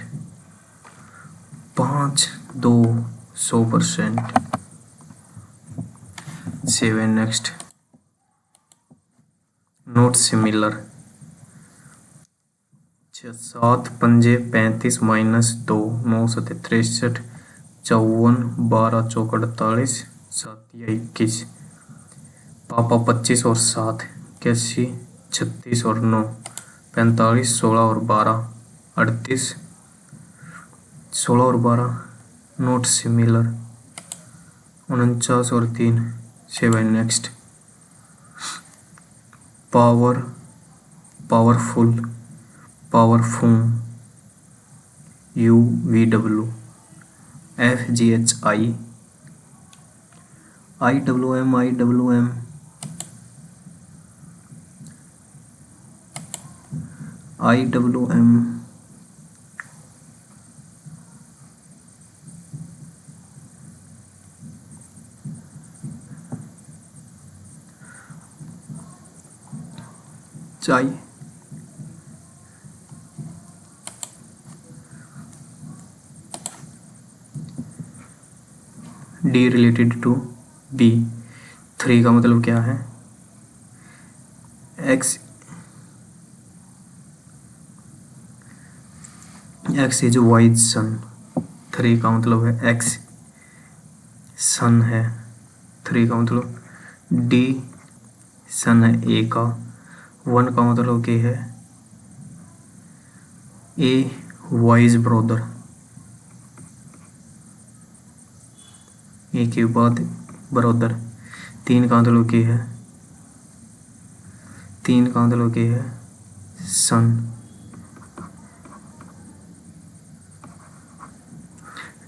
5 2 100%। 7 next. Note similar. 7 पंजे 35 minus 2, 9 7 63, 54, 12 चौक 48, 7 21। पापा 25 और 7 81, 36 और 9 45, 16 और 12 38, 16 और 12 नोट सिमिलर। 49 और 3 7 next. Power, powerful, powerful, UVW, FGHI, IWM, चाय, D रिलेटेड टू B। 3 का मतलब क्या है? X इज वाई सन। 3 का मतलब है X सन है। 3 का मतलब D सन है A का। 1 का मतलब क्या है? A wise brother. ए के बाद ब्रदर। 3 का मतलब क्या है? 3 का मतलब क्या है? Son.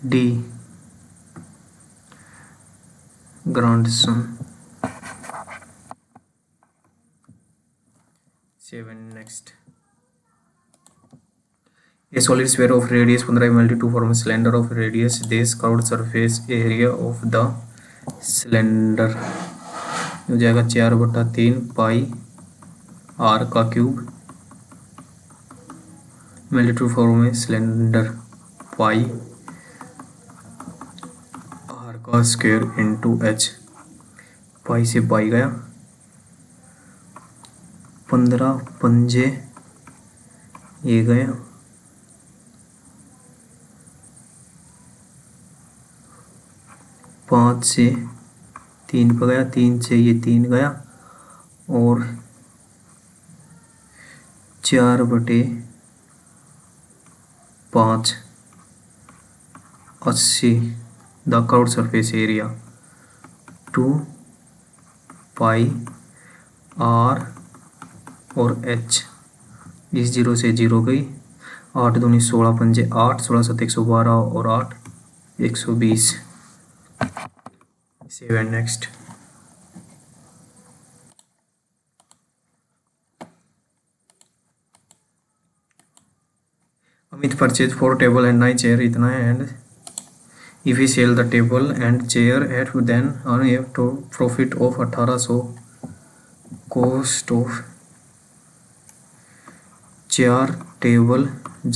The grandson. 7 next. A solid sphere of radius 15 mm to form a cylinder of radius, this curved surface area of the cylinder हो जाएगा 4/3 पाई आर का क्यूब मिली टू फॉर्म में सिलेंडर पाई का स्क्वायर इंटू एच, पाई से पाई गया, 15 पंजे ये गया, 5 से 3 पर गया, 3 से ये 3 गया, और 4/5 80 the curved surface area 2 pi R और एच, इस 0 से 0 गई, 8 दूनी 16 पंजे 8, 16 7 112 और 8 120। Save and next. Amit purchase 4 table and 9 chair, इतना है, and if we sell the table and chair at then earn a profit of 1800, cost of 4 table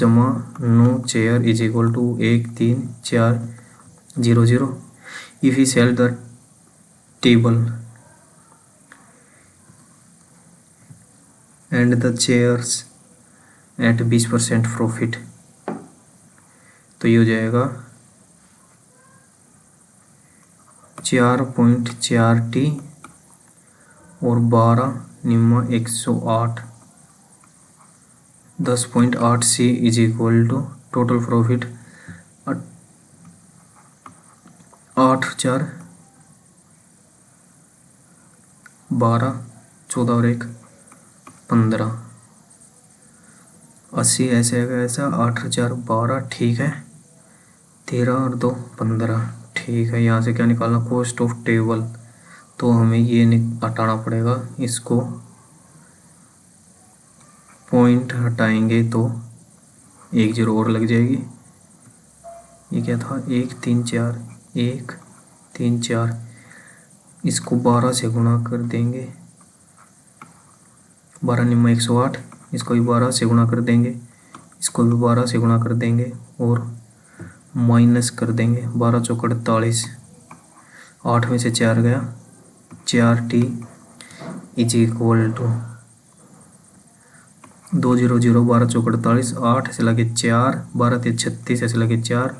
जमा 9 chair is equal to 13400। if we sell the table and the chairs at 20% profit, तो ये हो जाएगा 4.4t और 12 निम्मा 108, 10.8c is equal to total profit 8,4 12 14 और 1 15, 80 ऐसे है ऐसा, 8,412 ठीक है, 13 और 2 15 ठीक है। यहाँ से क्या निकालना, कॉस्ट ऑफ टेबल, तो हमें ये हटाना पड़ेगा, इसको पॉइंट हटाएंगे तो 1 0 और लग जाएगी। ये क्या था, 1 3 4 1 3 4, इसको 12 से गुणा कर देंगे, 12 निम्मा 108, इसको भी 12 से गुणा कर देंगे, इसको भी 12 से गुणा कर देंगे और माइनस कर देंगे, 12 चौक 48, 8 में से 4 गया, 4t इज इक्वल टू 200, 12 चौक 48, 8 से लगे 4, 12 ते 36 ऐसे लगे 4,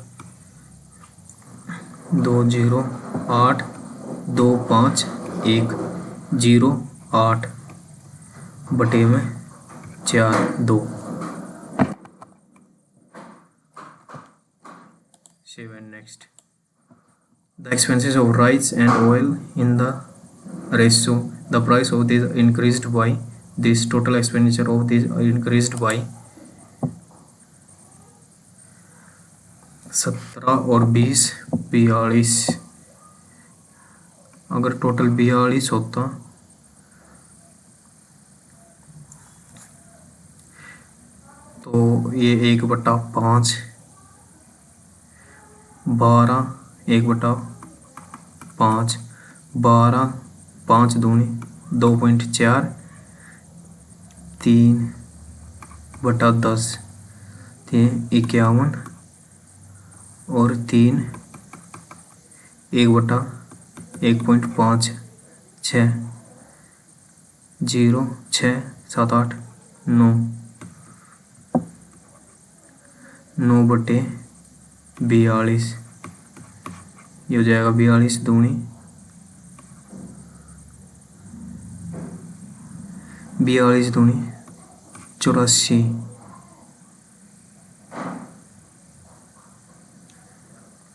20 8 2 5 1 0 8 बटे में 4 2। Save and next. The expenses of rice and oil in the ratio, the price of this increased by this, total expenditure of this increased by 17 और 20 42, अगर टोटल 42 होता तो ये 1/5 12 1/5 12 5 दूनी 2.4 3/10 51 और 3 1/1.5 6 0 6 7 8 9 9/42, ये हो जाएगा 42 दूनी 84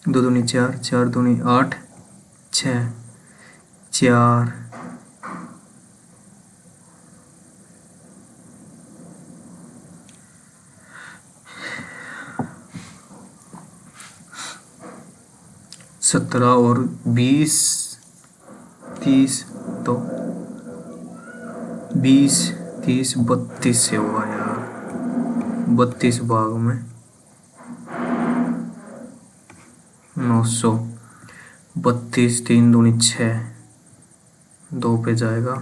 2 दूनी 4 4 दूनी 8 6 4 17 और 20 30, तो 20 30 32 से होगा यार, 32 भाग में 900, 32 3 दूनी 6 2 पे जाएगा,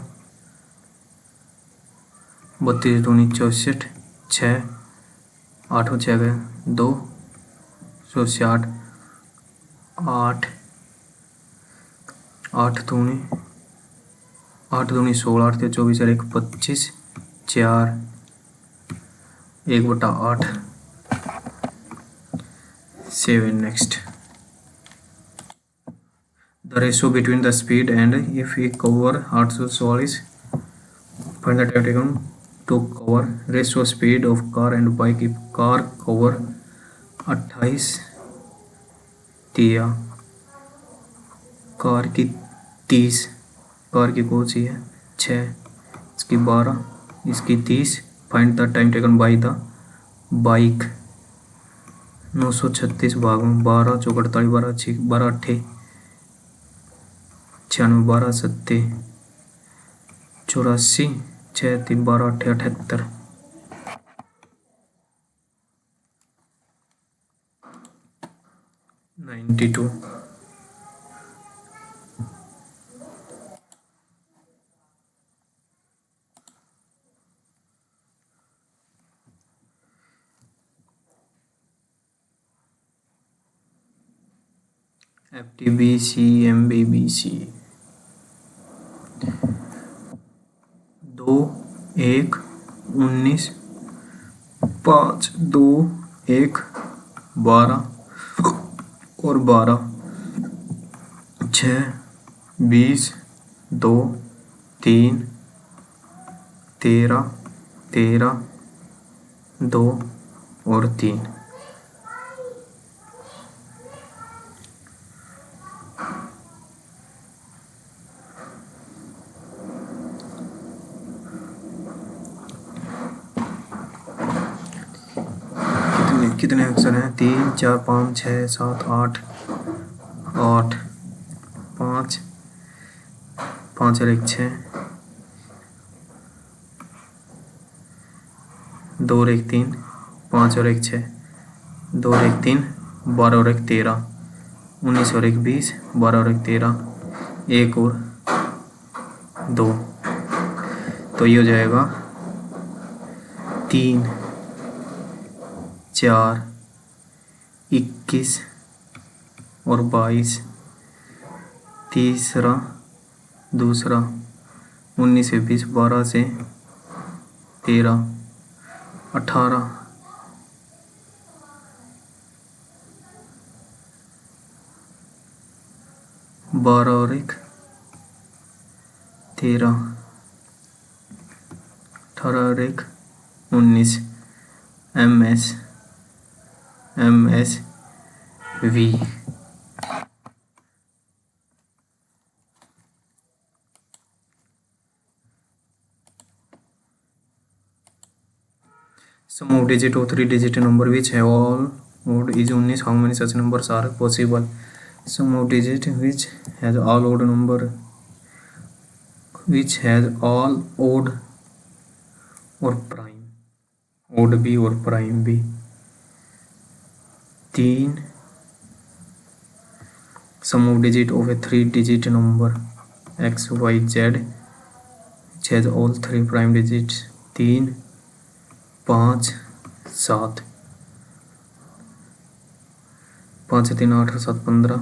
32 दूनी 64 6 8 में 6 गए 2 168 8 8 दूनी 16, 8 × 24 और 1 25, 4 1/8 7. Next, the ratio between the speed and if we cover 800 solve is find the time taken to cover ratio speed of car and bike. if car cover 28 दिया, कार की 30, कार की कौन सी है 6, इसकी 12, इसकी 30, find the time taken by the bike 936 भाग में 12 × 4 = 48, 12 × 6 = 12 × 8 96, 12 × 7 84, 6 × 3 = 12 × 8 78, 92. FTBC MBBC 2 1 19 5 2 1 12 और 12 6 20 2 3 13 13 2 और 3. कितने अक्षर हैं 3 4 5 6 7 8 8 5 5 और 1 6 2 और 1 3 5 और 1 6 2 और 1 3 12 और 1 13 19 और 1 20 12 और 1 13 1 और 2, तो ये हो जाएगा 3 4 21 और 22, तीसरा दूसरा 19 से 20 12 से 13 18 12 और 1 13 18 और 1 19 MSV. Sum of digit of 3-digit number which have all odd is 19. How many such numbers are possible? Sum of digit which has all odd number which has all odd or prime, odd भी और prime भी 3. Sum of digit of a 3-digit number x y z which has all 3 prime digits 3 5 7 5 3 8 7 15.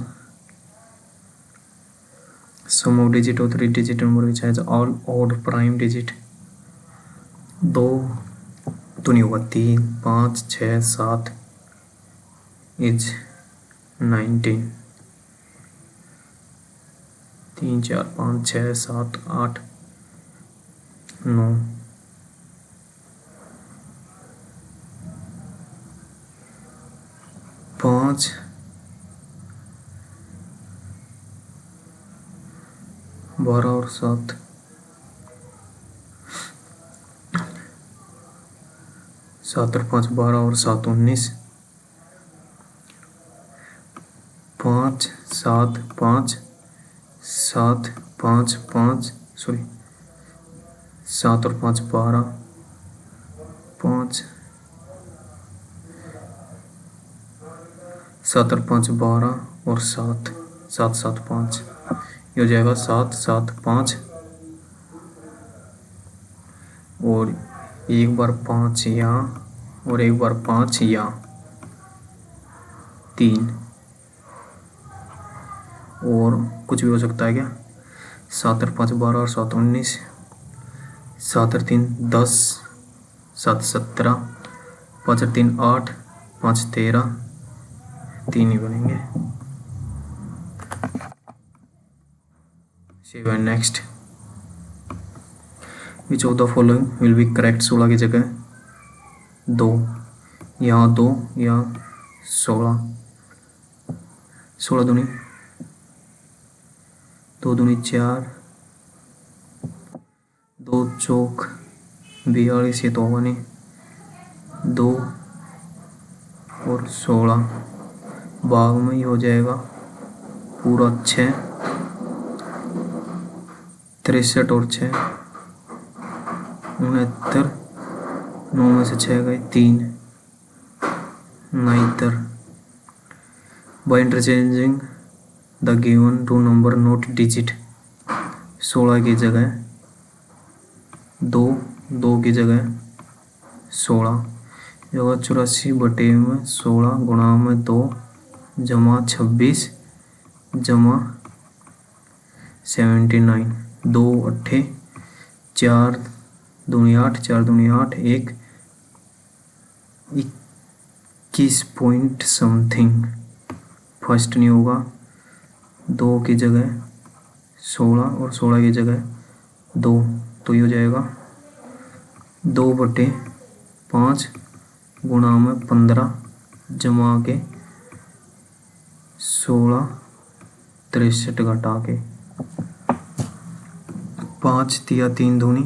Sum of digit of 3-digit number which has all odd prime digit 2 तो नहीं होगा 3 5 6 7 is 19. 3 4 5 6 7 8 9 5 12 और 7 7 और 5 12 और 7 19 5 7 5 7 5 5 sorry 7 और 5 12 5 7 और 5 12 और 7 7 7 5, ये हो जाएगा 7 7 5 और एक बार 5 यहाँ और एक बार 5 यहाँ 3 और कुछ भी हो सकता है क्या 7 और 5 12 और 7 19, 7 और 3 10, 7 17, 5 और 3 8, 5 13, 3 ही बनेंगे। 7 next, which of the following will be correct. 16 की जगह 2, यहाँ 2, यहाँ 16, 16 दूनी 2 दूनी 4, 2 चौक 42, ये तो होगा नहीं, 2 और 16 भाग में ही हो जाएगा पूरा 6, 63 और 6 69, 9 में से 6 गए 3, 69। By interchanging the given two number note digit. 16 की जगह 2, 2 की जगह 16, जो 84 बटे में 16 गुणा में 2 जमा 26 जमा 79, 2 अट्ठे 4 दूनी 8, 4 दूनी 8, 1 21 पॉइंट समथिंग। फर्स्ट नहीं होगा, 2 की जगह 16 और 16 की जगह 2, तो ये हो जाएगा 2 बटे 5 गुणा में 15 जमा के 16 63 घटा के 5 दिया 3 दूनी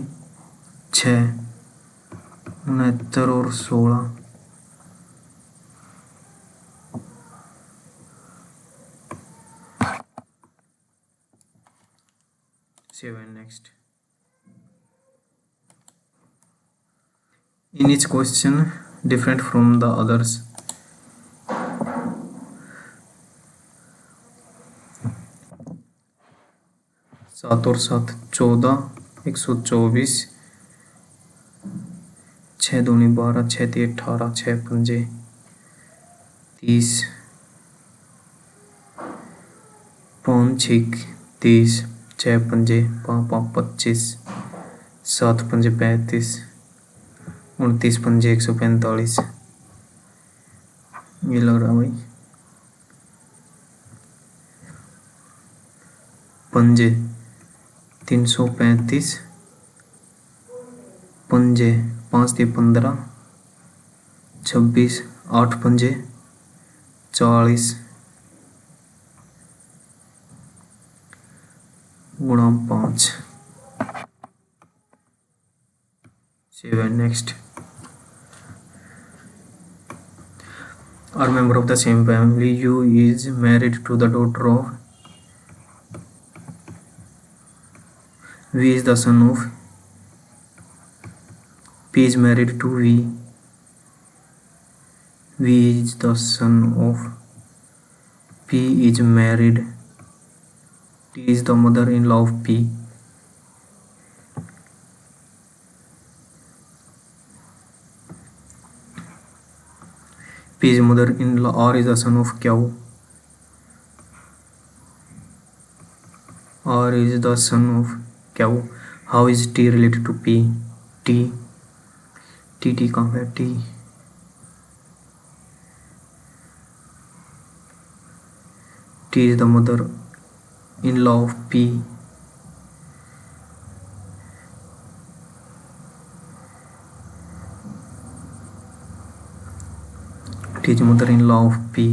6 69 और 16 7 next. In each question different from the others. सात और 7 14, 124, 6 दूनी 12, 6 3 18, 6 पंजे 30, 5 6 30, 6 पंजे 5 5 25, 7 पंजे 35, 29 पंजे 145। ये लग रहा भाई पंजे 335, पंजे 5 3 15, 26, 8 पंजे 40 गुणा 5। 7 next. Are member of the same family. U is married to the daughter of V is the son of P is married to V. V is the son of P is married. T is the mother-in-law of P. P is mother-in-law. R is the son of Q. R is the son of Q. How is T related to P? T कहाँ है? T is the mother-in-law of P. T is mother-in-law of P.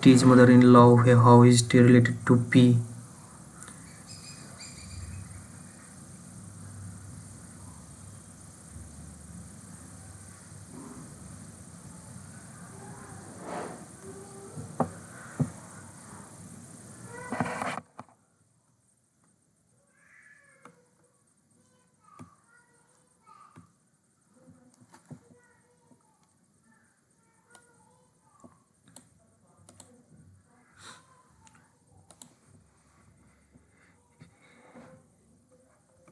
T is mother-in-law of A. How is T related to P?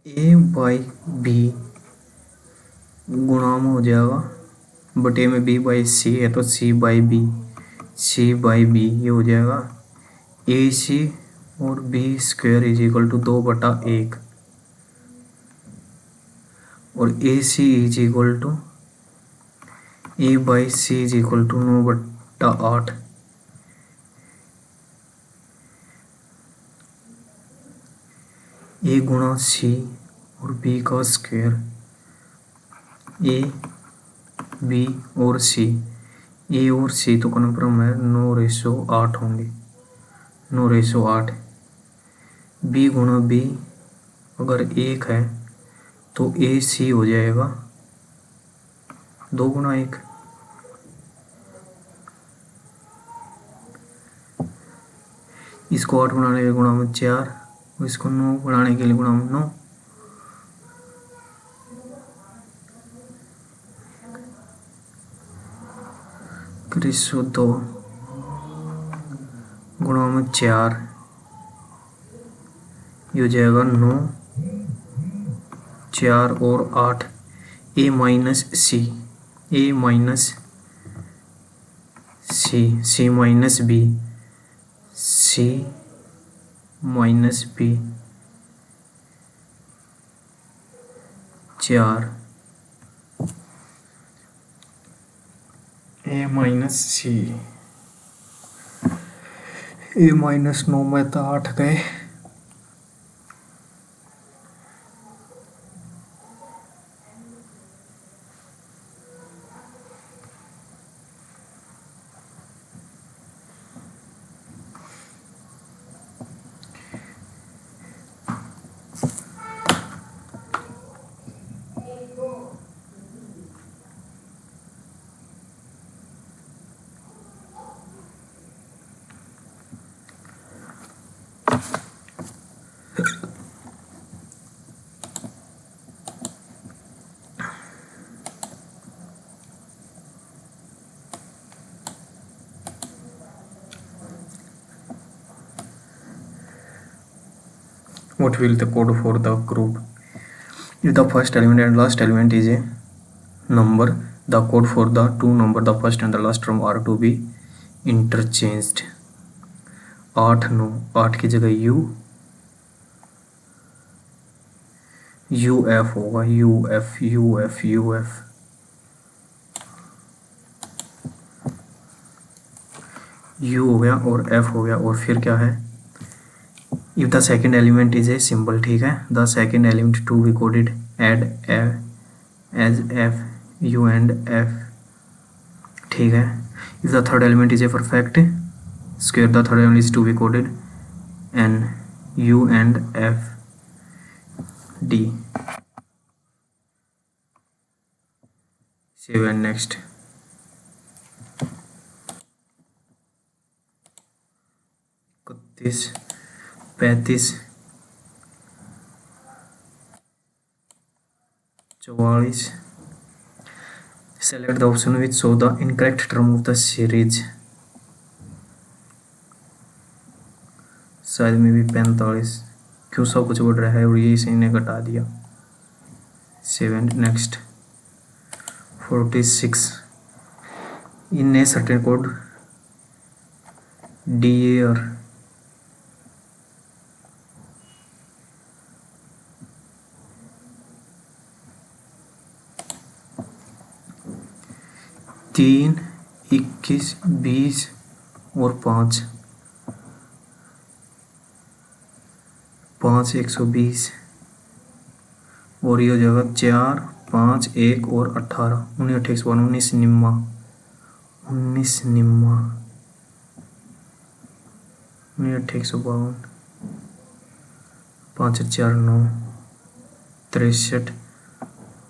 A by B गुणा में हो जाएगा, बटे में B by C है तो C by B, C by B, ये हो जाएगा ए सी और B square is equal to 2/1 और A C is equal to A by C is equal to 9/8। A गुणा सी और बी का स्क्वायर, ए बी और सी, ए और सी तो कन्फर्म है 9/8 होंगे, 9/8। बी गुणा बी अगर 1 है तो ए सी हो जाएगा 2/1। इसको 8 बनाने के लिए गुणा में 4 और इसको 9 बनाने के लिए गुणा में 9। इसको 2 गुणा में 4, ये हो जाएगा 9, 4 और 8। ए माइनस सी, ए माइनस सी, सी माइनस बी, सी माइनस बी, 4 ए माइनस सी, ए माइनस 9 में तो 8 गए। What will the code for the group? If the first element and last element is a number, the code for the two number, the first and the last term are to be interchanged. 8 9, 8 की जगह u, uf होगा, uf uf uf। u हो गया और f हो गया और फिर क्या है, if the second element is a symbol, ठीक है, the second element to be coded add as f u and f, ठीक है। if the third element is a perfect square, the third element is to be coded n u and f d। save and next। 31 35 44। select the option which show the incorrect term of the series, शायद में भी 45, क्यों सब कुछ बढ़ रहा है और ये इसी ने घटा दिया। 7 next. 46 in a certain code dear तीन 21 20 और 5 5 120 और ये हो जाएगा 4 5 1 और 18 19 28 19 निम्मा 19 निम्मा 19 152 5 4 9 63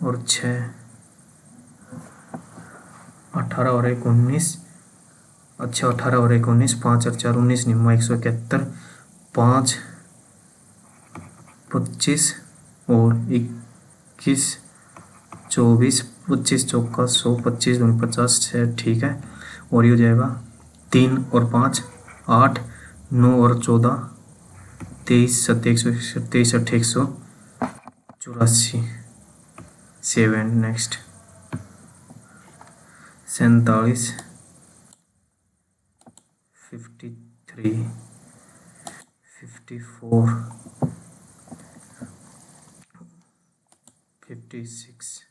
और 6 18 और 1 19। अच्छा 18 और 1 19 5 और 4 19 निम्मा 171 5 25 और 21 24 25 चौका 100 25 दूनी 50 है, ठीक है। और ये हो जाएगा 3 और 5 8 9 और 14 23 27 23 184। 7 नेक्स्ट। 47 53, 54, 56,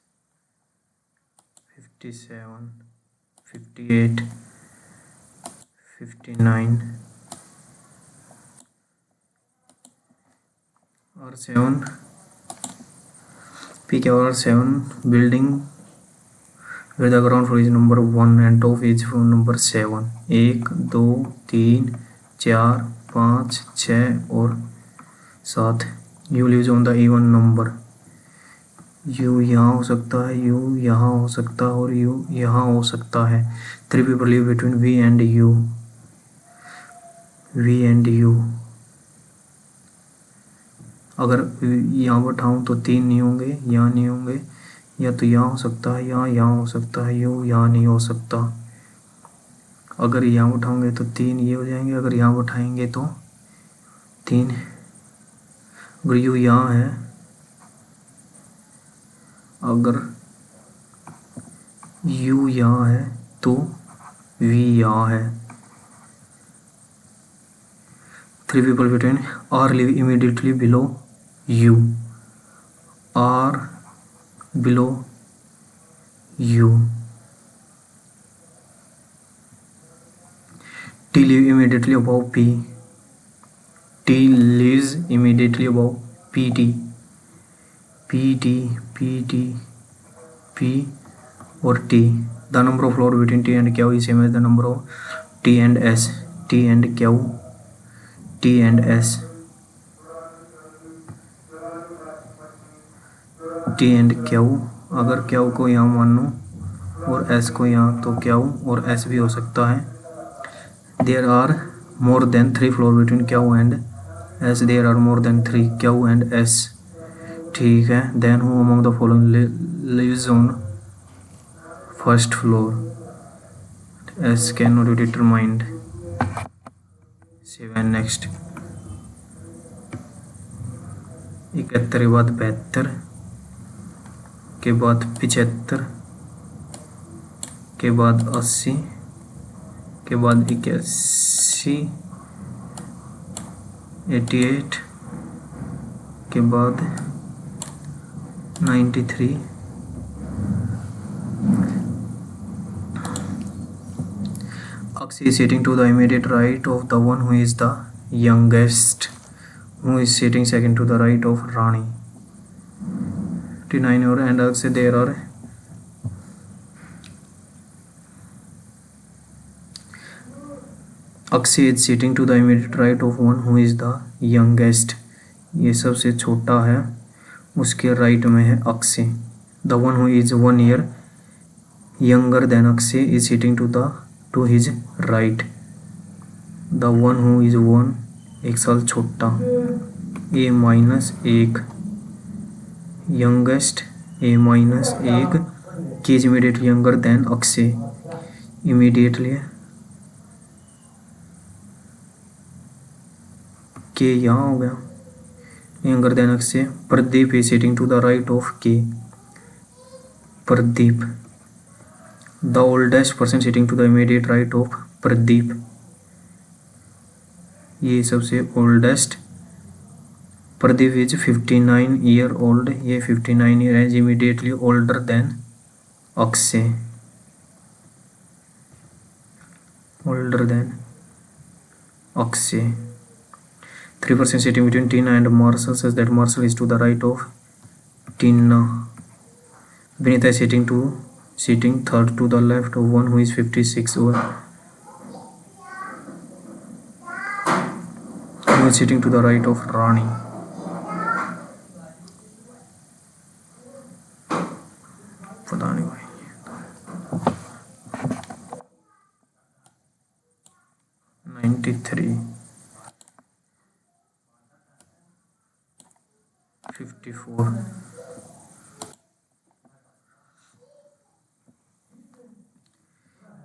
57, 58, 59 और 7 peak or 7 building where the ground floor is number 1 and top is number 7 1 2 3 4 5 6 और 7 you lives on the even number you यहाँ हो सकता है, यू यहाँ हो सकता है और यू यहाँ हो सकता है। 3 people live between V and U, V and U। अगर यहाँ बैठाऊँ तो 3 नहीं होंगे, यहाँ नहीं होंगे, या तो यहाँ हो सकता है, यहाँ हो सकता है, यू यहाँ नहीं हो सकता। अगर यहाँ बैठाओगे तो 3 ये हो जाएंगे, अगर यहाँ बैठाएंगे तो 3। अगर यू यहाँ है, अगर U यहाँ है तो V यहाँ है। 3 people between R live immediately below U, R below U। T live immediately above P, T lives immediately above PT, PT, PT, P or T। The number of floor between T and Q is same as the number of T and S, T and Q, T and S, T and Q। अगर Q को यहाँ मान लो और S को यहाँ, तो Q और S भी हो सकता है। There are more than 3 floor between Q and S, there are more than 3 Q and S। ठीक है। Then who among the following lives on first floor? S cannot be determined। 7 next। 71 के बाद 72 के बाद 75 के बाद 80 के बाद 81 88 के बाद 93 Akshi is sitting to the immediate right of the one who is the youngest, who is sitting second to the right of Rani। 59 और and Akshi there are Akshi is sitting to the immediate right of one who is the youngest। ये सबसे छोटा है, उसके right में है Akshay. The one who is 1 year younger than Akshay is sitting to his right। The one who is 1 एक साल छोटा, A minus 1 youngest, A minus 1 की is immediately younger than Akshay। immediately के यहाँ हो गया, younger than Akshay। Pradeep is sitting to the right of K, Pradeep। The oldest person sitting to the immediate right of Pradeep, ये सबसे oldest। Pradeep is 59 year old, ये 59 year is immediately older than Akshay, older than Akshay। 3% sitting between Tina and Marshall says that Marshall is to the right of Tina। Vinita is sitting third to the left of one who is 56 or who is sitting to the right of Rani। पता नहीं भाई। 93, 54,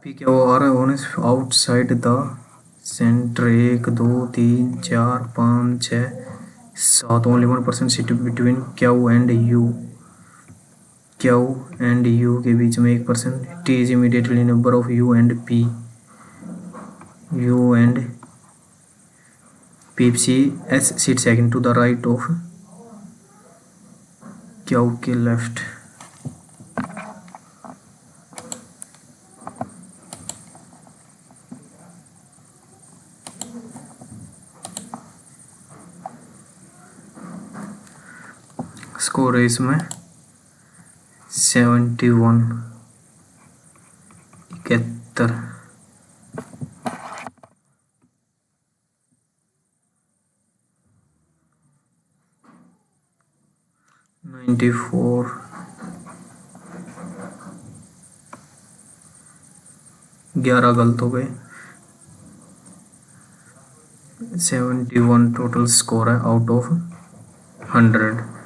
P क्या आ रहा है on outside the centre. 1 2 3 4 5 6 7 only 1% sit between Q and you, Q and you के बीच में 1%। T is immediately number of you and P, you and Peepsy S sits second to the right of Kyau के left. Score है इसमें 71 71 94 11 गलत हो गए 71 total score है out of 100.